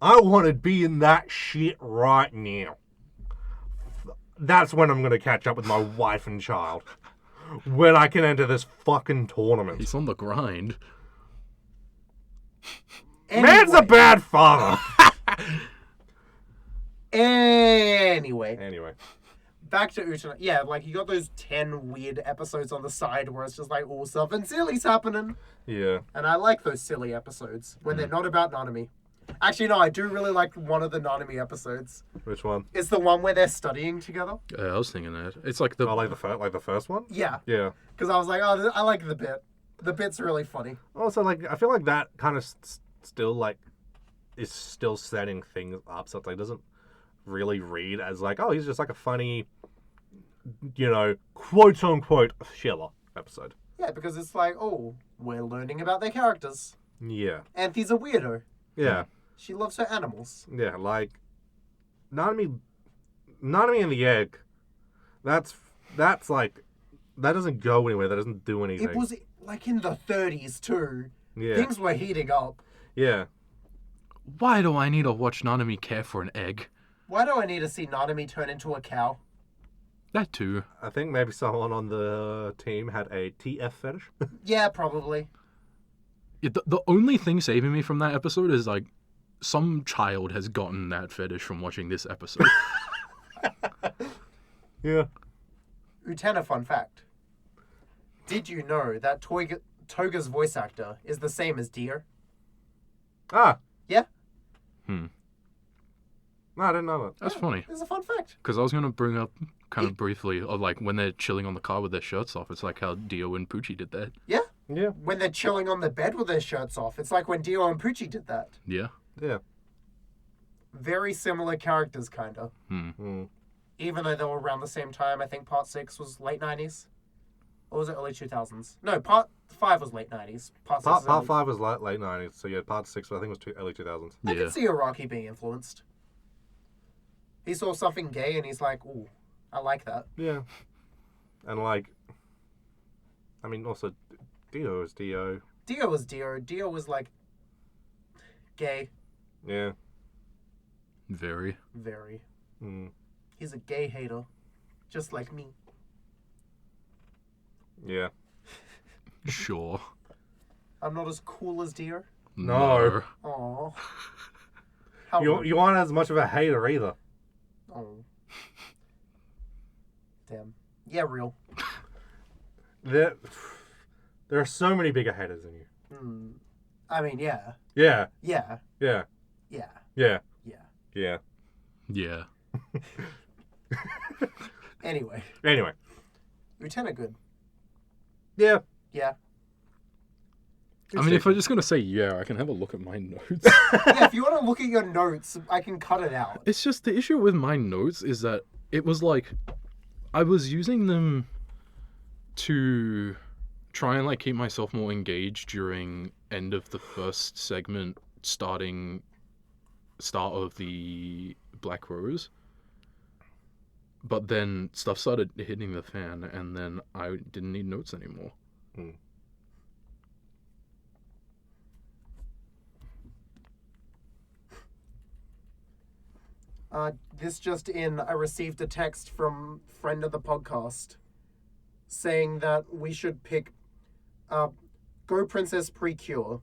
I want to be in that shit right now. That's when I'm going to catch up with my wife and child. When I can enter this fucking tournament. He's on the grind. Man's a bad father. Anyway, Anyway. back to Utena. Yeah, like you got those 10 weird episodes on the side where it's just like all something silly's happening. Yeah. And I like those silly episodes when they're not about Nanami. Actually, no, I do really like one of the Nanami episodes. Which one? It's the one where they're studying together. I was thinking that. It's like the... Oh, like the first one? Yeah. Yeah. Because I was like, oh, I like the bit. The bit's really funny. Also, like, I feel like that kind of still, like, is still setting things up, so it like, doesn't really read as, like, oh, he's just, like, a funny, you know, quote-unquote Schiller episode. Yeah, because it's like, oh, we're learning about their characters. Yeah. Anthony's a weirdo. Yeah. She loves her animals. Yeah, like, Nanami and the egg, that's, like, that doesn't go anywhere, that doesn't do anything. It was, like, in the 30s, too. Yeah. Things were heating up. Yeah. Why do I need to watch Nanami care for an egg? Why do I need to see Nanami turn into a cow? That too. I think maybe someone on the team had a TF fetish. Yeah, probably. Yeah, the only thing saving me from that episode is, like, some child has gotten that fetish from watching this episode. Yeah. Utena fun fact. Did you know that Toga's voice actor is the same as Dio? Ah. Yeah? No, I didn't know that. That's funny. It's a fun fact. Because I was going to bring up kind of briefly, of like when they're chilling on the car with their shirts off. It's like how Dio and Poochie did that. Yeah? Yeah. When they're chilling on the bed with their shirts off. It's like when Dio and Poochie did that. Yeah. Yeah. Very similar characters, kind of. Even though they were around the same time. I think part 6 was late 90s. Or was it early 2000s? No, part 5 was late 90s. Part 6 Part was early... 5 was late 90s, so yeah, part 6 I think was early 2000s. I Yeah. can see Araki being influenced. He saw something gay and he's like, ooh, I like that. Yeah. And like, I mean, also, Dio is Dio. Dio was Dio. Dio was like, gay. Yeah. Very. Very. Mm. He's a gay hater. Just like me. Yeah. Sure. I'm not as cool as Dio. No. Aww. How You aren't as much of a hater either. Oh. Damn. Yeah, real. There are so many bigger haters than you. I mean, yeah. Yeah. Yeah. Yeah. Yeah. Yeah. Yeah. Yeah. Yeah. Anyway. Anyway. Utena good. Yeah. Yeah. I mean, if I'm just going to say yeah, I can have a look at my notes. Yeah, if you want to look at your notes, I can cut it out. It's just the issue with my notes is that it was like I was using them to try and like keep myself more engaged during end of the first segment, start of the Black Rose. But then stuff started hitting the fan, and then I didn't need notes anymore. This just in, I received a text from friend of the podcast saying that we should pick Go Princess Precure,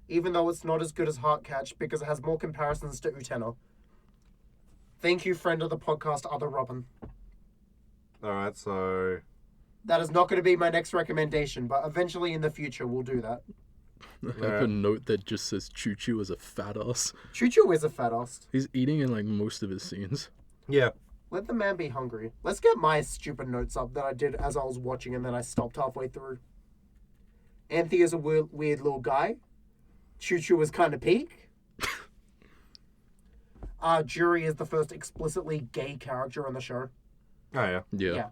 even though it's not as good as Heartcatch because it has more comparisons to Utena. Thank you, friend of the podcast, Other Robin. Alright, so... That is not going to be my next recommendation, but eventually in the future we'll do that. I have a note that just says Choo Choo is a fat ass. Choo Choo is a fat ass. He's eating in like most of his scenes. Yeah. Let the man be hungry. Let's get my stupid notes up that I did as I was watching and then I stopped halfway through. Anthony is a weird little guy. Choo Choo is kind of peak. Jury is the first explicitly gay character on the show. Oh, yeah. Yeah.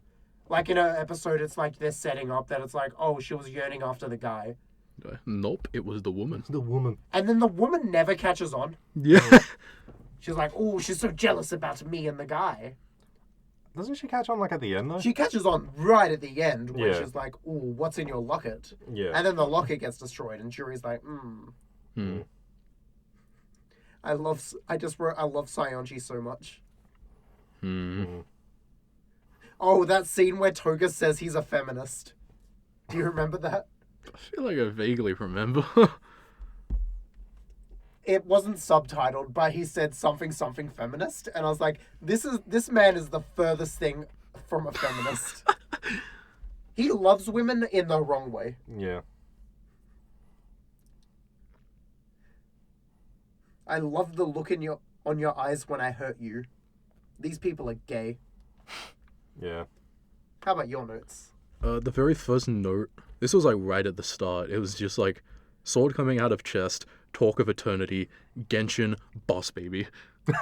Like in an episode, it's like they're setting up that it's like, oh, she was yearning after the guy. Nope, it was the woman. The woman. And then the woman never catches on. Yeah. She's like, oh, she's so jealous about me and the guy. Doesn't she catch on, like, at the end, though? She catches on right at the end when Yeah. she's like, ooh, what's in your locket? Yeah. And then the locket gets destroyed and Jury's like, I love Sayonji so much. Oh, that scene where Toga says he's a feminist. Do you remember that? I feel like I vaguely remember. It wasn't subtitled, but he said something feminist, and I was like, this man is the furthest thing from a feminist. He loves women in the wrong way. Yeah. I love the look on your eyes when I hurt you. These people are gay. Yeah. How about your notes? The very first note, this was like right at the start. It was just like sword coming out of chest, talk of eternity, Genshin, boss baby. No,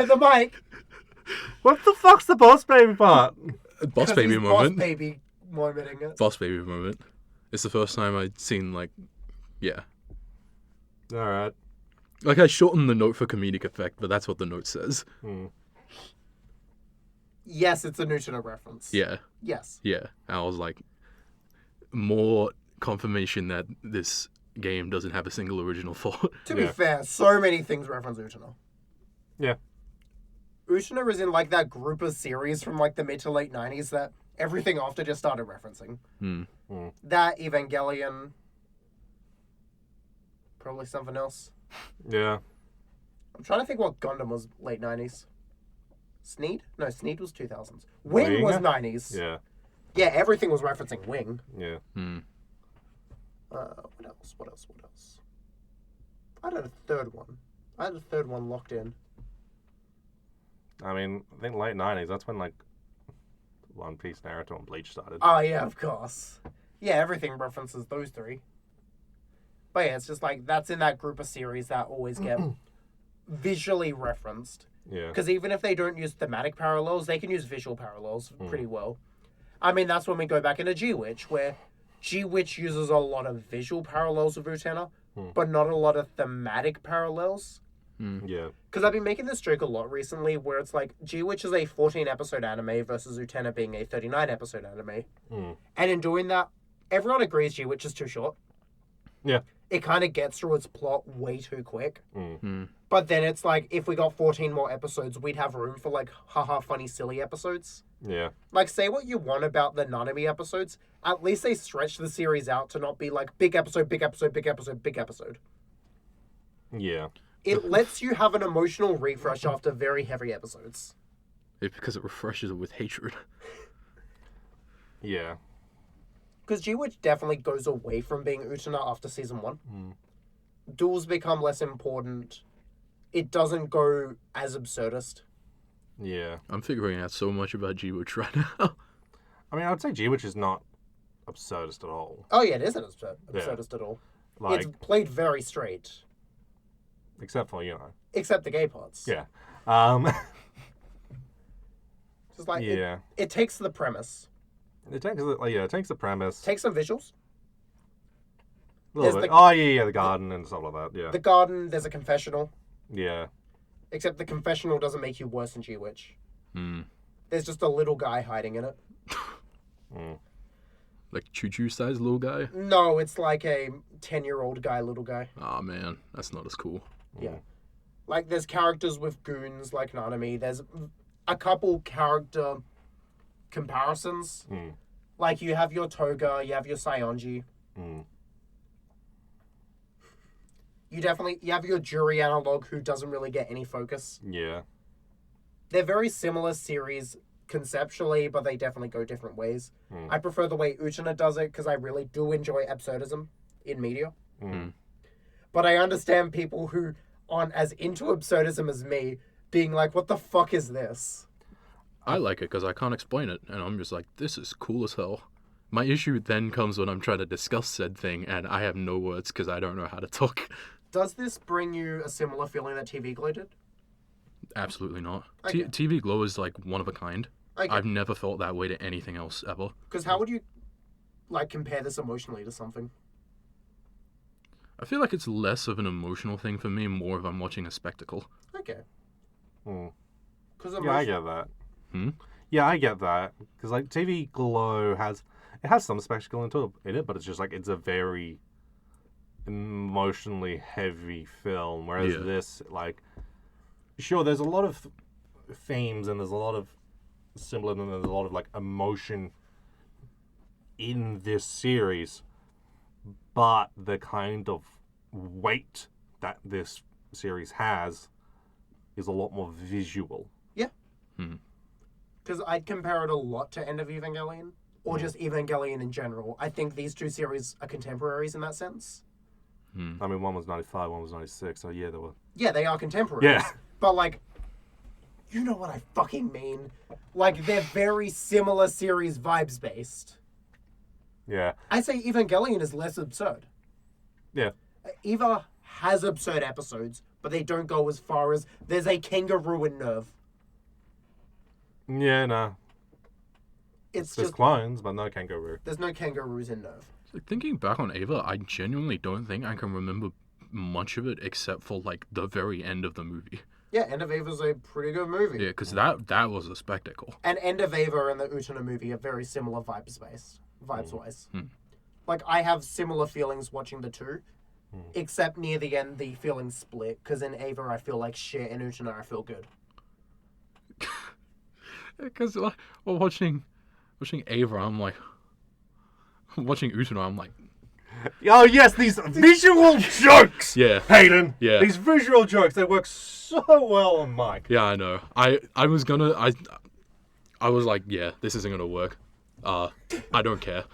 the mic. What the fuck's the boss baby part? Boss 'Cause baby he's moment. Boss baby momenting it. Boss baby moment. It's the first time I'd seen like, yeah. Alright. Like I shortened the note for comedic effect, but that's what the note says. Yes, it's a Utena reference. Yeah, Yes. yeah. And I was like, more confirmation that this game doesn't have a single original thought. To be Yeah. fair, so many things reference Utena. Yeah. Utena is in like that group of series from like the mid to late 90s that everything after just started referencing. That, Evangelion, probably something else. Yeah. I'm trying to think what Gundam was late 90s. Sneed? No, Sneed was 2000s. Wing was 90s. Yeah. Yeah, everything was referencing Wing. Yeah. What else? What else? What else? I had a third one. I had a third one locked in. I mean, I think late 90s, that's when, like, One Piece, Naruto, and Bleach started. Oh, yeah, of course. Yeah, everything references those three. But yeah, it's just like, that's in that group of series that always get visually referenced. Yeah. Because even if they don't use thematic parallels, they can use visual parallels pretty well. I mean, that's when we go back into G-Witch, where G-Witch uses a lot of visual parallels of Utena, but not a lot of thematic parallels. Yeah. Because I've been making this joke a lot recently, where it's like, G-Witch is a 14-episode anime versus Utena being a 39-episode anime. And in doing that, everyone agrees G-Witch is too short. Yeah. It kind of gets through its plot way too quick. But then it's like, if we got 14 more episodes, we'd have room for like, haha, funny, silly episodes. Yeah. Like, say what you want about the Nanami episodes, at least they stretch the series out to not be like, big episode, big episode, big episode, big episode. Yeah. It lets you have an emotional refresh after very heavy episodes. Because it refreshes it with hatred. Yeah. Because G-Witch definitely goes away from being Utena after season 1. Duels become less important. It doesn't go as absurdist. Yeah. I'm figuring out so much about G-Witch right now. I mean, I would say G-Witch is not absurdist at all. Oh yeah, it isn't absurdist at all. Like, It's played very straight. except for, you know. Except the gay parts. Yeah. Just like, yeah. it takes the premise. It takes the premise. Takes some visuals. A little there's bit. the- Oh, yeah, the garden and stuff like that. Yeah. The garden, there's a confessional. Yeah. Except the confessional doesn't make you worse than G-Witch. Hmm. There's just a little guy hiding in it. Like Choo-Choo size little guy? No, it's like a 10-year-old guy, little guy. Aw, man. That's not as cool. Yeah. Like, there's characters with goons like Nanami. There's a couple character comparisons. Like, you have your Toga, you have your Saionji. You have your Jury analog who doesn't really get any focus. Yeah. They're very similar series conceptually, but they definitely go different ways. I prefer the way Utena does it because I really do enjoy absurdism in media. But I understand people who aren't as into absurdism as me being like, what the fuck is this? I like it because I can't explain it, and I'm just like, this is cool as hell. My issue then comes when I'm trying to discuss said thing, and I have no words because I don't know how to talk. Does this bring you a similar feeling that TV Glow did? Absolutely not. Okay. TV Glow is like one of a kind. Okay. I've never felt that way to anything else ever. Because how would you, like, compare this emotionally to something? I feel like it's less of an emotional thing for me, more if I'm watching a spectacle. Okay. Yeah, Because I get that. Hmm? Yeah, I get that. Because, like, TV Glow has some spectacle in it, but it's just, like, it's a very emotionally heavy film. Whereas Yeah. this, like, sure, there's a lot of themes and there's a lot of symbolism and there's a lot of, like, emotion in this series, but the kind of weight that this series has is a lot more visual. Because I'd compare it a lot to End of Evangelion, or just Evangelion in general. I think these two series are contemporaries in that sense. I mean, one was 95, one was 96, so yeah, they were... Yeah, they are contemporaries. Yeah. But, like, you know what I fucking mean. Like, they're very similar series vibes based. Yeah. I say Evangelion is less absurd. Yeah. Eva has absurd episodes, but they don't go as far as there's a kangaroo in Nerve. Yeah, nah. It's There's just clones, but no kangaroo. there's no kangaroos in Nerve. Like, thinking back on Ava, I genuinely don't think I can remember much of it except for like the very end of the movie. Yeah, End of Ava's a pretty good movie. Yeah, because that was a spectacle. And End of Ava and the Utena movie are very similar vibes wise. Like, I have similar feelings watching the two, except near the end the feelings split, because in Ava I feel like shit, in Utena I feel good. Because like, well, watching Ava, I'm like, watching Utena, I'm like, Oh, yes, these visual jokes! yeah, Hayden! Yeah. These visual jokes, they work so well on mic. yeah, I know. I was like, yeah, this isn't gonna work. I don't care.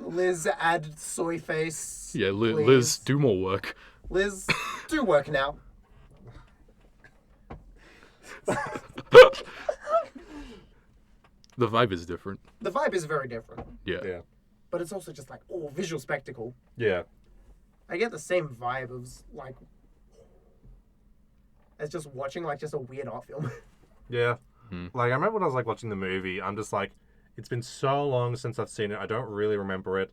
Liz, add soy face. Yeah, please. Liz, do more work. Liz, do work now. The vibe is different. The vibe is very different, Yeah. Yeah. but it's also just like, oh, visual spectacle. Yeah. I get the same vibe of, like, as just watching, like, just a weird art film. Yeah. Like, I remember when I was, like, watching the movie, I'm just like, it's been so long since I've seen it, I don't really remember it.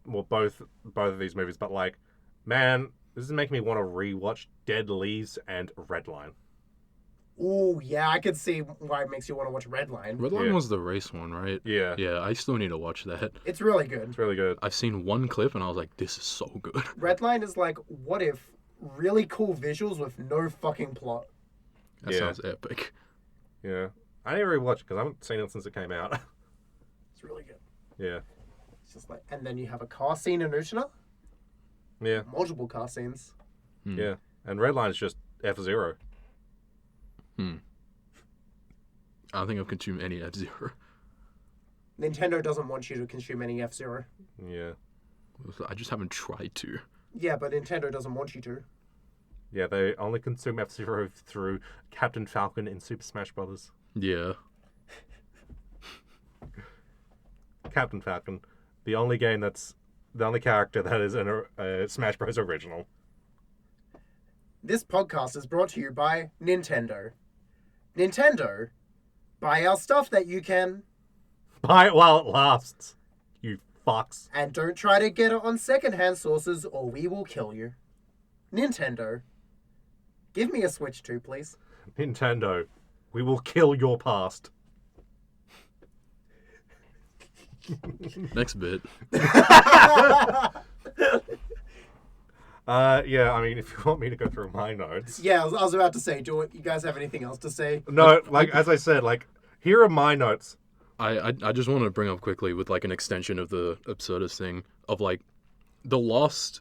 Well, both of these movies, but, like, man, this is making me want to rewatch Dead Leaves and Redline. Ooh, yeah, I could see why it makes you want to watch Redline. Redline Yeah. was the race one, right? Yeah. Yeah, I still need to watch that. It's really good. It's really good. I've seen one clip and I was like, this is so good. Redline is like, what if really cool visuals with no fucking plot? That Yeah. sounds epic. Yeah. I need to rewatch it because I haven't seen it since it came out. It's really good. Yeah. It's just like, and then you have a car scene in Utena, Yeah. multiple car scenes. Yeah. And Redline is just F-Zero. I don't think I've consumed any F-Zero. Nintendo doesn't want you to consume any F-Zero. Yeah. I just haven't tried to. Yeah, but Nintendo doesn't want you to. Yeah, they only consume F-Zero through Captain Falcon in Super Smash Bros. Yeah. Captain Falcon, the only character that is in a Smash Bros. Original. This podcast is brought to you by Nintendo. Nintendo, buy our stuff that you can, Buy it while it lasts, you fucks. and don't try to get it on secondhand sources or we will kill you. Nintendo, give me a Switch 2, please. Nintendo, we will kill your past. Next bit. Yeah, I mean, if you want me to go through my notes. Yeah, I was about to say, do you guys have anything else to say? No, like, as I said, like, here are my notes. I just want to bring up quickly with like an extension of the absurdist thing of like the last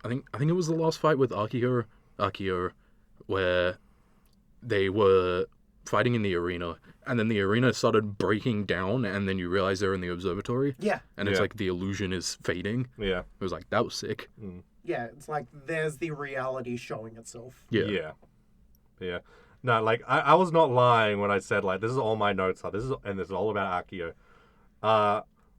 I think it was the last fight with Akio where they were fighting in the arena and then the arena started breaking down and then you realize they're in the observatory Yeah. and it's Yeah. like the illusion is fading. Yeah. It was like that was sick. Yeah, it's like there's the reality showing itself. Yeah. Yeah. No, like, I was not lying when I said, like, this is all my notes are. This is all about Akio.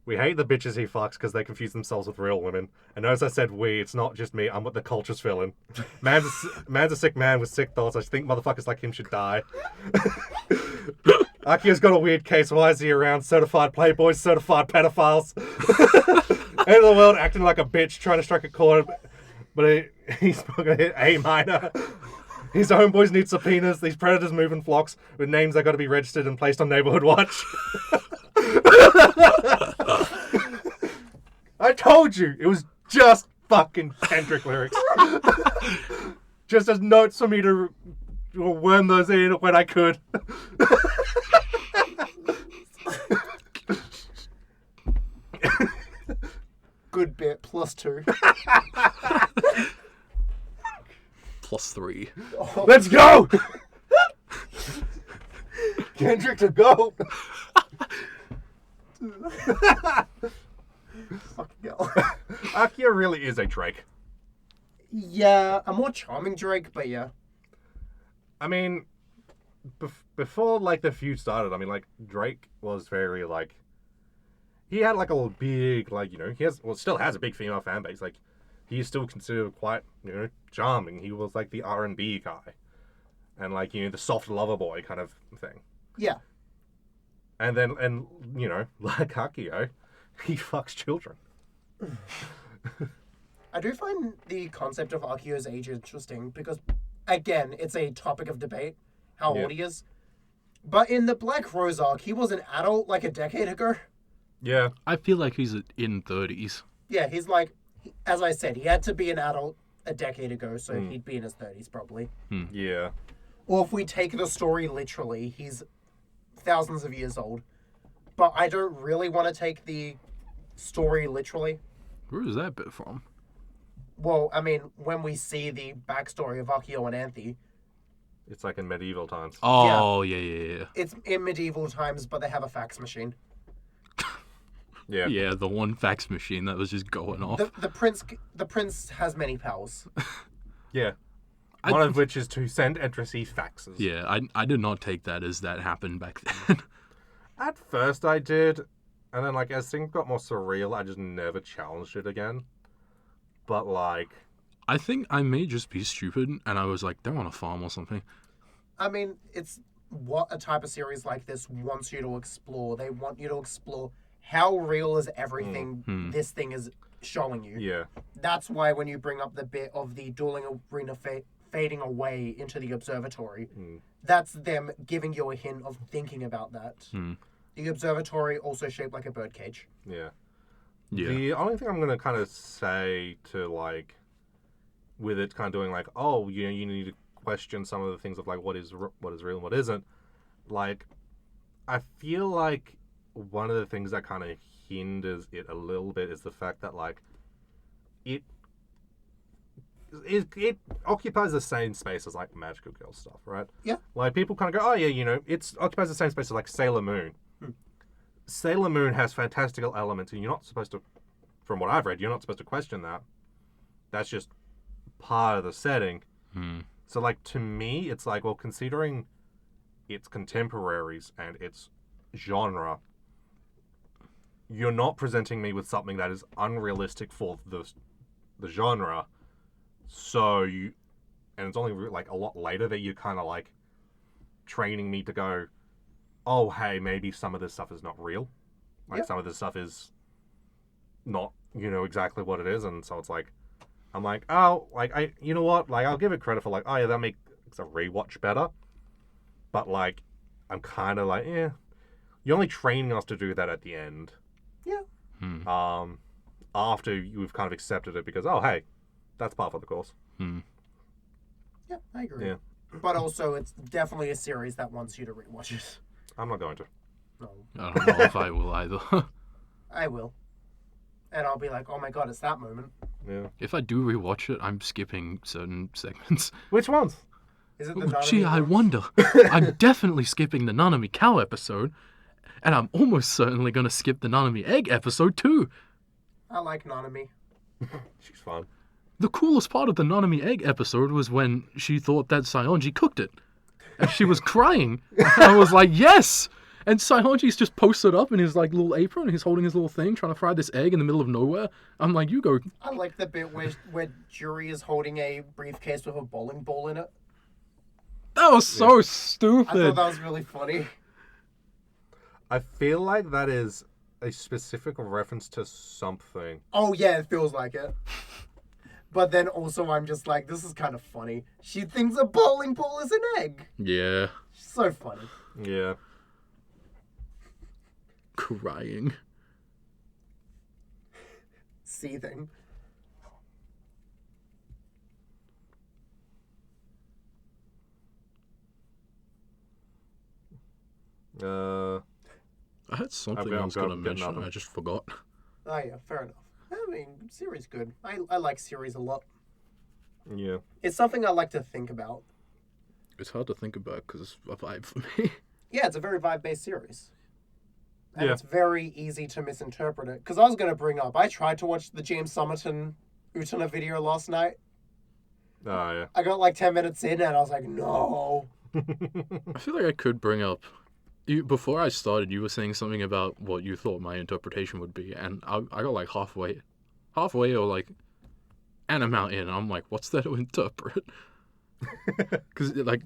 We hate the bitches he fucks because they confuse themselves with real women. And as I said, it's not just me. I'm what the culture's feeling. Man's a sick man with sick thoughts. I think motherfuckers like him should die. Akio's got a weird case. Why is he around? Certified playboys, certified pedophiles. End of the world acting like a bitch, trying to strike a chord. But he's not going to hit A minor. His homeboys need subpoenas. These predators move in flocks with names that got to be registered and placed on Neighborhood Watch. I told you, it was just fucking Kendrick lyrics. Just as notes for me to worm those in when I could. Good bit, +2. +3. Oh, Let's go! Kendrick to go! fucking hell. Akio really is a Drake. Yeah, a more charming Drake, but yeah. I mean, before, like, the feud started, I mean, like, Drake was very, like... He had, like, a big, like, you know, still has a big female fan base. Like, he's still considered quite, you know, charming. He was, like, the R&B guy. And, like, you know, the soft lover boy kind of thing. Yeah. And then, you know, like Akio, he fucks children. I do find the concept of Akio's age interesting because, again, it's a topic of debate, how old he is. But in the Black Rose arc, he was an adult like a decade ago. Yeah. I feel like he's in 30s. Yeah, he's like, as I said, he had to be an adult a decade ago, so he'd be in his 30s probably. Yeah. Or if we take the story literally, he's thousands of years old. But I don't really want to take the story literally. Where is that bit from? Well, I mean, when we see the backstory of Akio and Anthe, It's like in medieval times. Oh, yeah. it's in medieval times, but they have a fax machine. Yeah. Yeah, the one fax machine that was just going off. The prince has many powers. Yeah. One of which is to send and receive faxes. Yeah, I did not take that as that happened back then. At first I did, and then, like, as things got more surreal, I just never challenged it again. But, like... I think I may just be stupid, and I was like, they're on a farm or something. I mean, it's what a type of series like this wants you to explore. They want you to explore how real is everything this thing is showing you. Yeah. That's why when you bring up the bit of the dueling arena fading away into the observatory, that's them giving you a hint of thinking about that. The observatory also shaped like a birdcage. Yeah. Yeah. The only thing I'm going to kind of say to, like, with it kind of doing, like, oh, you know, you need to question some of the things of, like, what is real and what isn't. Like, I feel like one of the things that kind of hinders it a little bit is the fact that, like, it occupies the same space as, like, Magical Girl stuff, right? Yeah. Like, people kind of go, oh, yeah, you know, it occupies the same space as, like, Sailor Moon. Sailor Moon has fantastical elements, and you're not supposed to, from what I've read, you're not supposed to question that. That's just part of the setting. So, like, to me, it's like, well, considering its contemporaries and its genre, you're not presenting me with something that is unrealistic for the genre. So and it's only like a lot later that you're kind of like training me to go, oh, hey, maybe some of this stuff is not real. Like, some of this stuff is not, you know, exactly what it is. And so it's like, I'm like, oh, like, you know what? Like, I'll give it credit for, like, oh, yeah, that makes a rewatch better. But, like, I'm kind of like, you're only training us to do that at the end. Yeah. After you've kind of accepted it because, oh, hey, that's part of the course. Yeah, I agree. Yeah. But also, it's definitely a series that wants you to rewatch it. I'm not going to. No, I don't know if I will either. I will. And I'll be like, oh my god, it's that moment. Yeah. If I do rewatch it, I'm skipping certain segments. Which ones? Is it the Oh, gee, Nanami I ones? wonder. I'm definitely skipping the Nanami Cow episode, and I'm almost certainly going to skip the Nanami Egg episode too. I like Nanami. She's fun. The coolest part of the Nanami Egg episode was when she thought that Saionji cooked it. And she was crying. And I was like, yes! And Saionji's just posted up in his like little apron. He's holding his little thing, trying to fry this egg in the middle of nowhere. I'm like, you go. I like the bit where Juri is holding a briefcase with a bowling ball in it. That was so I stupid. thought that was really funny. I feel like that is a specific reference to something. Oh yeah, it feels like it. But then also I'm just like, this is kind of funny. She thinks a bowling ball is an egg. Yeah. She's so funny. Yeah. Crying. Seething. I had something I've I was got going to mention. nothing. I just forgot. Oh yeah, fair enough. I mean, series good. I like series a lot. Yeah. It's something I like to think about. It's hard to think about because it's a vibe for me. Yeah, it's a very vibe-based series. And Yeah. it's very easy to misinterpret it. Because I was going to bring up, I tried to watch the James Somerton Utena video last night. Oh, yeah. I got like 10 minutes in and I was like, no. I feel like I could bring up. Before I started, you were saying something about what you thought my interpretation would be, and I got like halfway or like an amount in, and I'm like, what's there to interpret? Because like,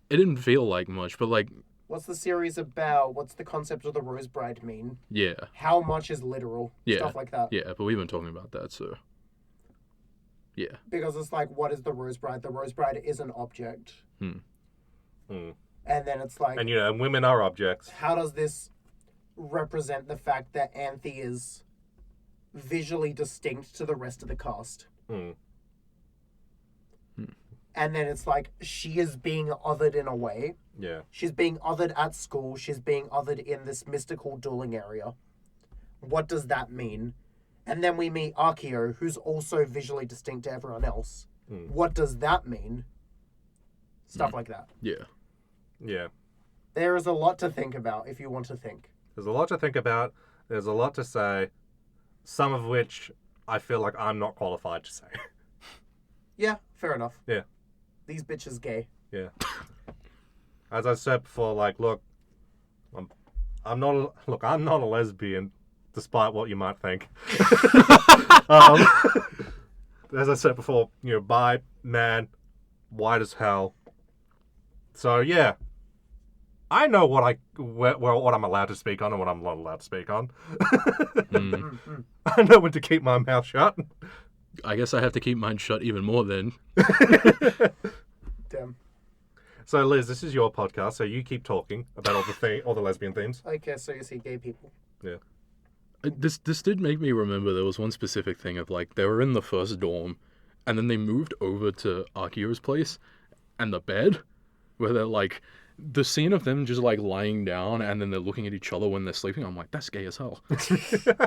it didn't feel like much, but like, What's the series about? What's the concept of the Rose Bride mean? yeah, How much is literal? Yeah. Stuff like that. yeah, but we've been talking about that, so yeah. Because it's like, what is the Rose Bride? The Rose Bride is an object. Mm. And then it's like, And, you know, women are objects. how does this represent the fact that Anthe is visually distinct to the rest of the cast? Mm. And then it's like, she is being othered in a way. Yeah. She's being othered at school. She's being othered in this mystical dueling area. What does that mean? And then we meet Akio, who's also visually distinct to everyone else. Mm. What does that mean? Stuff like that. Yeah. Yeah. There is a lot to think about if you want to think. There's a lot to think about. There's a lot to say. Some of which I feel like I'm not qualified to say. Yeah, fair enough. Yeah. These bitches gay. Yeah. As I said before, like, look, I'm not a lesbian, despite what you might think. As I said before, you know, bi, man, white as hell. So yeah, I know what I'm allowed to speak on and what I'm not allowed to speak on. I know when to keep my mouth shut. I guess I have to keep mine shut even more then. Damn. So Liz, this is your podcast, so you keep talking about all the lesbian themes. Okay, so you see gay people. Yeah. This did make me remember there was one specific thing of like they were in the first dorm, and then they moved over to Akio's place, and the bed, where they're like, the scene of them just like lying down and then they're looking at each other when they're sleeping. I'm like, that's gay as hell.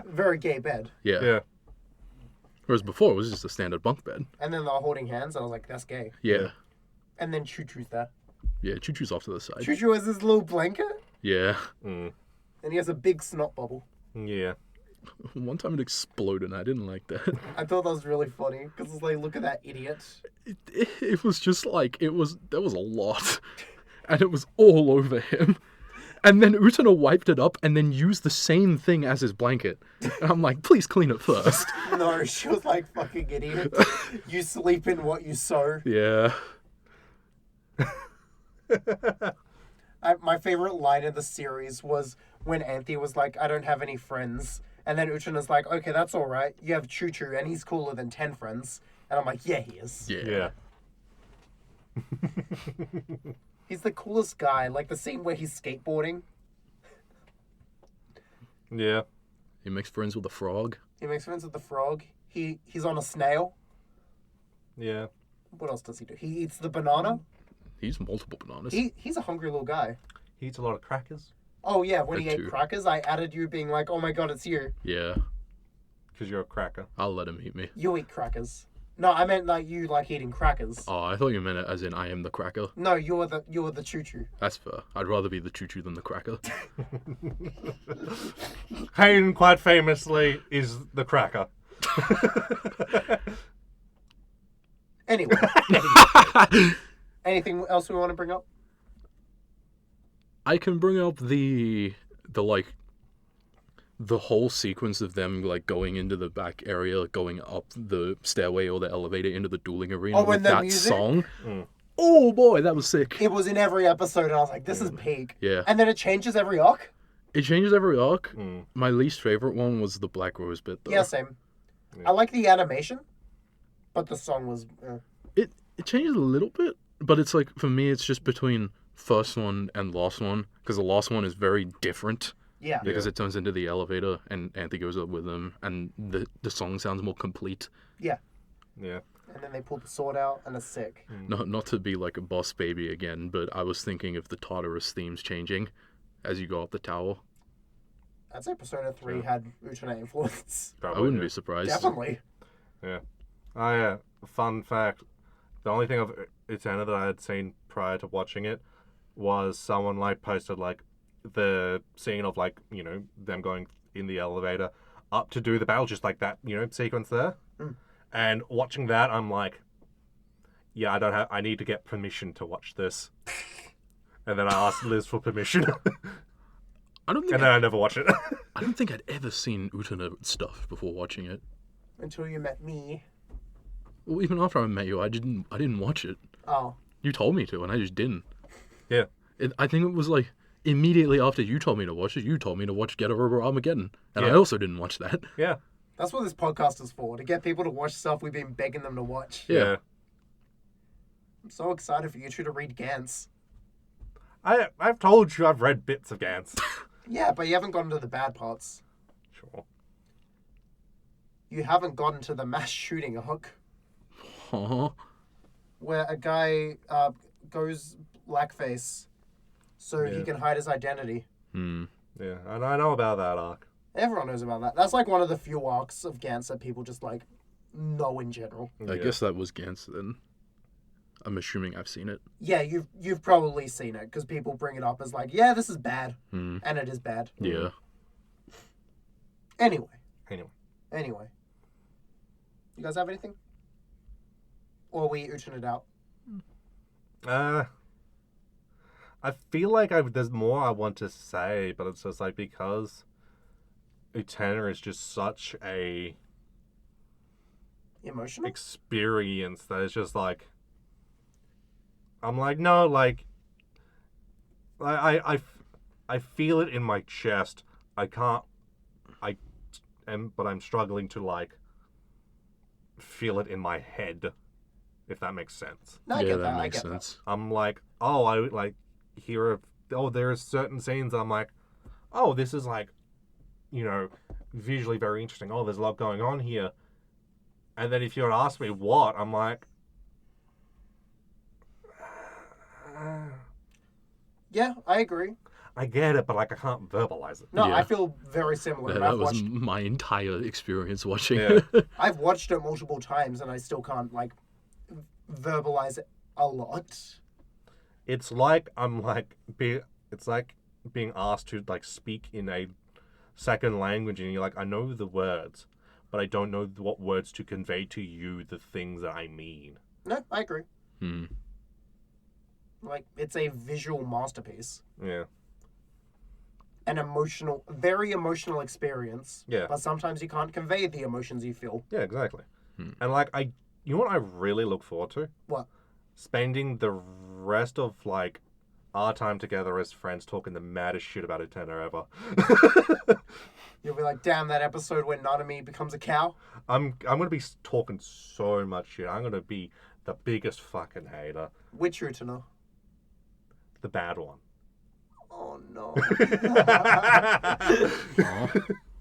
Very gay bed. Yeah. Yeah. Whereas before it was just a standard bunk bed. And then they're holding hands, and I was like, that's gay. Yeah. And then Choo Choo's there. Yeah. Choo Choo's off to the side. Choo Choo has this little blanket, Yeah. Mm. and he has a big snot bubble. Yeah. One time it exploded and I didn't like that. I thought that was really funny, because it's like, look at that idiot. It was just like, there was a lot. And it was all over him. And then Utena wiped it up and then used the same thing as his blanket. And I'm like, please clean it first. No, she was like, fucking idiot. You sleep in what you sow. Yeah. My favorite line in the series was when Anthe was like, I don't have any friends. And then Utena's like, okay, that's all right. You have Choo Choo, and he's cooler than 10 friends. And I'm like, yeah, he is. Yeah. He's the coolest guy. Like the scene where he's skateboarding. Yeah. He makes friends with a frog. He makes friends with the frog. He's on a snail. Yeah. What else does he do? He eats the banana. He eats multiple bananas. He's a hungry little guy. He eats a lot of crackers. Oh, yeah, when That he ate too. crackers, I added you being like, oh my god, it's you. Yeah. Because you're a cracker. I'll let him eat me. You eat crackers. No, I meant like you like eating crackers. Oh, I thought you meant it as in I am the cracker. No, you're the Choo Choo. That's fair. I'd rather be the choo-choo than the cracker. Hayden, quite famously, is the cracker. Anyway. Anything else we want to bring up? I can bring up the like the whole sequence of them like going into the back area, going up the stairway or the elevator into the dueling arena Oh, when with the that music? song. Oh boy, that was sick. It was in every episode, and I was like, this is peak. Yeah. And then it changes every arc? It changes every arc. Mm. My least favorite one was the Black Rose bit though. Yeah, same. Yeah. I like the animation, but the song was... It changes a little bit, but it's like for me it's just between first one and last one because the last one is very different. Yeah. Because it turns into the elevator and Anthe goes up with them and the song sounds more complete. Yeah. Yeah. And then they pulled the sword out, and it's sick. Not to be like a boss baby again, but I was thinking of the Tartarus themes changing as you go up the tower. I'd say Persona 3 had Utena influence. I wouldn't be surprised. Definitely. Yeah. fun fact, the only thing of Utena that I had seen prior to watching it was someone like posted like the scene of like, you know, them going in the elevator up to do the battle, just like that, you know, sequence there. And watching that, I'm like, yeah, I need to get permission to watch this. And then I asked Liz for permission. I don't think. And then I never watched it. I don't think I'd ever seen Utena stuff before watching it. Until you met me. Well, even after I met you, I didn't watch it. Oh. You told me to, and I just didn't. Yeah. I think it was like immediately after you told me to watch it, you told me to watch Get Over Armageddon, and I Yeah. also didn't watch that. Yeah. That's what this podcast is for, to get people to watch stuff we've been begging them to watch. Yeah. I'm so excited for you two to read Gantz. I've told you I've read bits of Gantz. Yeah, but you haven't gotten to the bad parts. Sure. You haven't gotten to the mass shooting arc, Huh? where a guy goes blackface so he Yeah. can hide his identity. Yeah, and I know about that arc. Everyone knows about that. That's like one of the few arcs of Gantz that people just like know in general. I guess that was Gantz then. I'm assuming I've seen it. Yeah, you've probably seen it because people bring it up as like, yeah, this is bad, and it is bad. Yeah. Anyway, you guys have anything? Or are we ooching it out? I feel like there's more I want to say, but it's just like because Utena is just such a Emotional? experience that it's just like I'm like, no, like I feel it in my chest. But I'm struggling to like feel it in my head, if that makes sense. No, I Yeah, get that that. I makes get that. sense. I'm like, oh, I like hear there are certain scenes I'm like, oh, this is like, you know, visually very interesting. Oh, there's a lot going on here. And then if you were to ask me what, I'm like, Yeah, I agree. I get it, but like I can't verbalize it. No, Yeah. I feel very similar. Yeah, and that I've was watched my entire experience watching Yeah. it. I've watched it multiple times and I still can't like verbalize it a lot. It's like I'm like it's like being asked to like speak in a second language, and you're like, I know the words, but I don't know what words to convey to you the things that I mean. No, I agree. Hmm. Like, it's a visual masterpiece. Yeah. An very emotional experience. Yeah. But sometimes you can't convey the emotions you feel. Yeah, exactly. And like you know what I really look forward to? What? Spending the rest of like our time together as friends talking the maddest shit about Utena ever. You'll be like, damn, that episode when Nanami becomes a cow. I'm gonna be talking so much shit. I'm gonna be the biggest fucking hater. Which Utena? The bad one. Oh, no. Aw.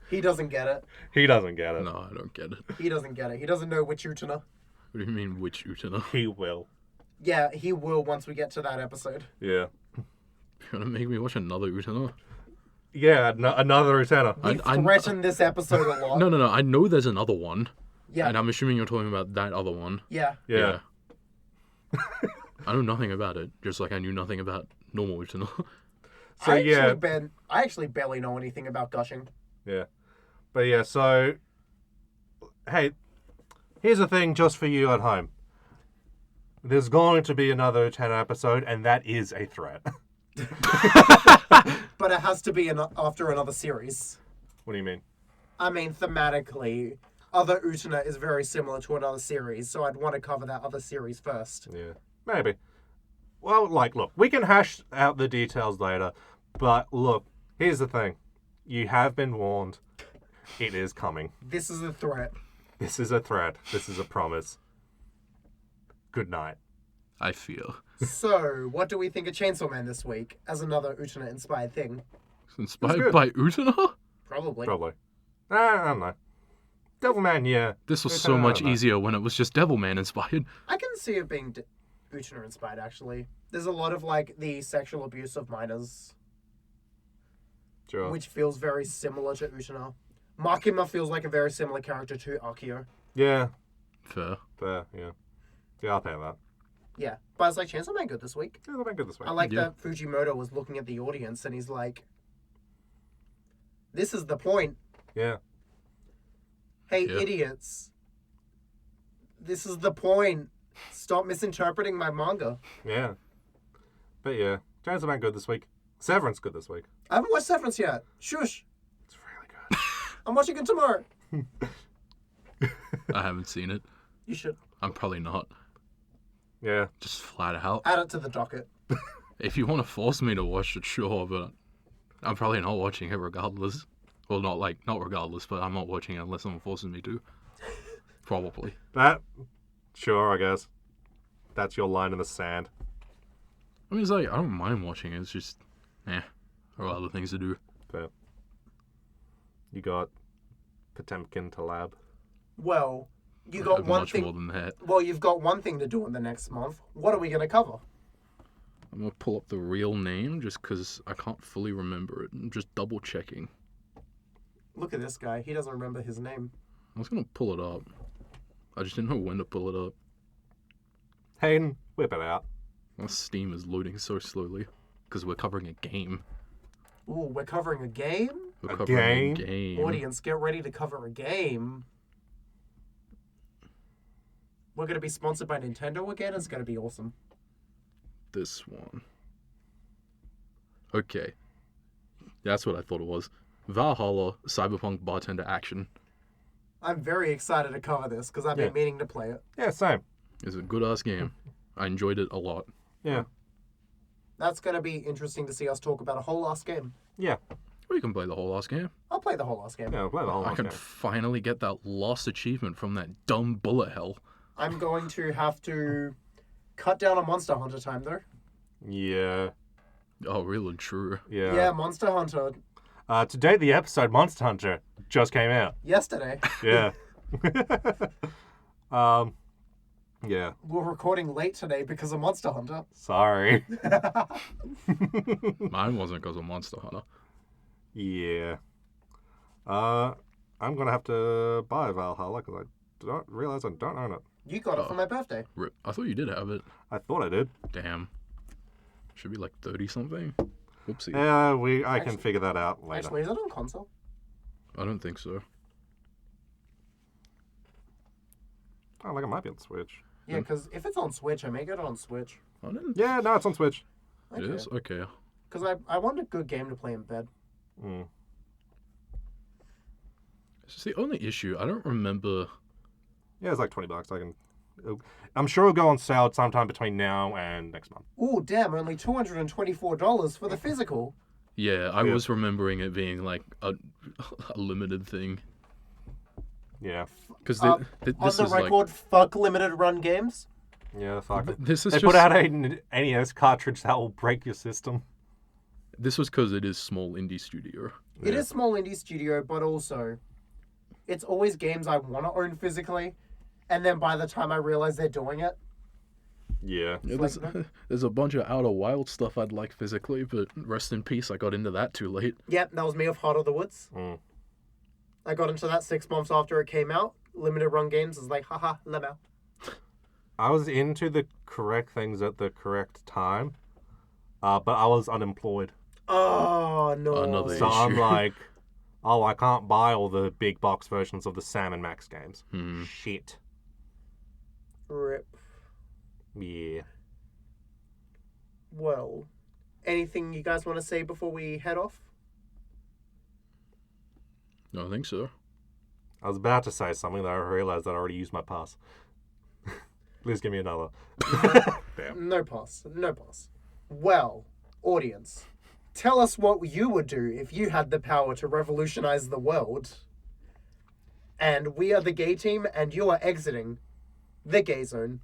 He doesn't get it. He doesn't get it. No, I don't get it. He doesn't get it. He doesn't know which Utena. What do you mean, which Utena? He will. Yeah, he will once we get to that episode. Yeah. You're gonna make me watch another Utena? Yeah, another Utena. We I- threatened this episode a lot. No. I know there's another one, Yeah, and I'm assuming you're talking about that other one. yeah. Yeah. I know nothing about it, just like I knew nothing about normal Utena. So yeah. I actually barely know anything about gushing. Yeah. But yeah, so hey, here's a thing just for you at home. There's going to be another Utena episode, and that is a threat. But it has to be after another series. What do you mean? I mean, thematically, other Utena is very similar to another series, so I'd want to cover that other series first. Yeah. Maybe. Well, like, look, we can hash out the details later, but look, here's the thing. You have been warned. It is coming. This is a threat. This is a threat. This is a promise. Good night. I feel. So, what do we think of Chainsaw Man this week as another Utena-inspired thing? Inspired good. by Utena? Probably. Probably. I don't know. Devilman, yeah. This was Utena, so I much don't know. easier when it was just Devilman inspired. I can see it being Utena-inspired, actually. There's a lot of, like, the sexual abuse of minors, Sure. which feels very similar to Utena. Makima feels like a very similar character to Akio. Yeah. Fair. There, yeah. Yeah, I'll pay that. Yeah. But it's like, Chainsaw Man good this week. Yeah, they've been good this week. I like Yeah. that Fujimoto was looking at the audience and he's like, this is the point. Yeah. Hey, Yeah. idiots. This is the point. Stop misinterpreting my manga. Yeah. But yeah, Chainsaw Man good this week. Severance good this week. I haven't watched Severance yet. Shush. It's really good. I'm watching it tomorrow. I haven't seen it. You should. I'm probably not. Yeah. Just flat out. Add it to the docket. If you want to force me to watch it, sure, but I'm probably not watching it regardless. Well, not regardless, but I'm not watching it unless someone forces me to. Probably. That, sure, I guess. That's your line in the sand. I mean, it's like, I don't mind watching it. It's just, there are other things to do. But you got Potemkin to lab. Well, you got one much thing. more than that. Well, you've got one thing to do in the next month. What are we going to cover? I'm going to pull up the real name just because I can't fully remember it. I'm just double checking. Look at this guy. He doesn't remember his name. I was going to pull it up. I just didn't know when to pull it up. Hayden, whip it out. My Steam is loading so slowly because we're covering a game. Ooh, we're covering a game? We're A covering game? a game. Audience, get ready to cover a game. We're going to be sponsored by Nintendo again. It's going to be awesome. This one. Okay. That's what I thought it was. Valhalla Cyberpunk Bartender Action. I'm very excited to cover this because I've been Yeah. meaning to play it. Yeah, same. It's a good ass game. I enjoyed it a lot. Yeah. That's going to be interesting to see us talk about a whole last game. Yeah. Or you can play the whole last game. I'll play the whole last game. Yeah, we'll play the whole I can game. finally get that lost achievement from that dumb bullet hell. I'm going to have to cut down on Monster Hunter time, though. Yeah. Oh, real and true. Yeah. Yeah, Monster Hunter. Today, the episode Monster Hunter just came out. Yesterday. Yeah. Yeah. We're recording late today because of Monster Hunter. Sorry. Mine wasn't because of Monster Hunter. Yeah. I'm gonna have to buy Valhalla because I don't realize I don't own it. You got it for my birthday. Rip. I thought you did have it. I thought I did. Damn. Should be like 30 something. Whoopsie. Yeah, I can Actually- figure that out later. Actually, is it on console? I don't think so. Oh, like it might be on Switch. Yeah, because if it's on Switch, I may get it on Switch. I didn't. Yeah, no, it's on Switch. It is? Okay. Because I want a good game to play in bed. Mm. It's just the only issue. I don't remember. Yeah, it's like $20. I'm sure it'll go on sale sometime between now and next month. Ooh, damn, only $224 for the physical. Yeah, I Yeah. was remembering it being like a limited thing. Yeah. Because On this the is like. record, fuck limited run games. Yeah, fuck it. This is They just. put out an NES cartridge that will break your system. This was because it is small indie studio. It Yeah. is small indie studio, but also, it's always games I want to own physically, and then by the time I realize they're doing it, Yeah. Yeah, like there's a bunch of Outer Wild stuff I'd like physically, but rest in peace, I got into that too late. yep, that was me of Heart of the Woods. Mm. I got into that 6 months after it came out. Limited run games is like, haha, lemo. I was into the correct things at the correct time, but I was unemployed. Oh, no. Another So I'm issue. like, oh, I can't buy all the big box versions of the Sam and Max games. Hmm. Shit. Rip. Yeah. Well, anything you guys want to say before we head off? I don't think so. I was about to say something that I realized that I already used my pass. Please give me another. Damn. No pass. No pass. Well, audience, tell us what you would do if you had the power to revolutionize the world. And we are the gay team, and you are exiting the gay zone.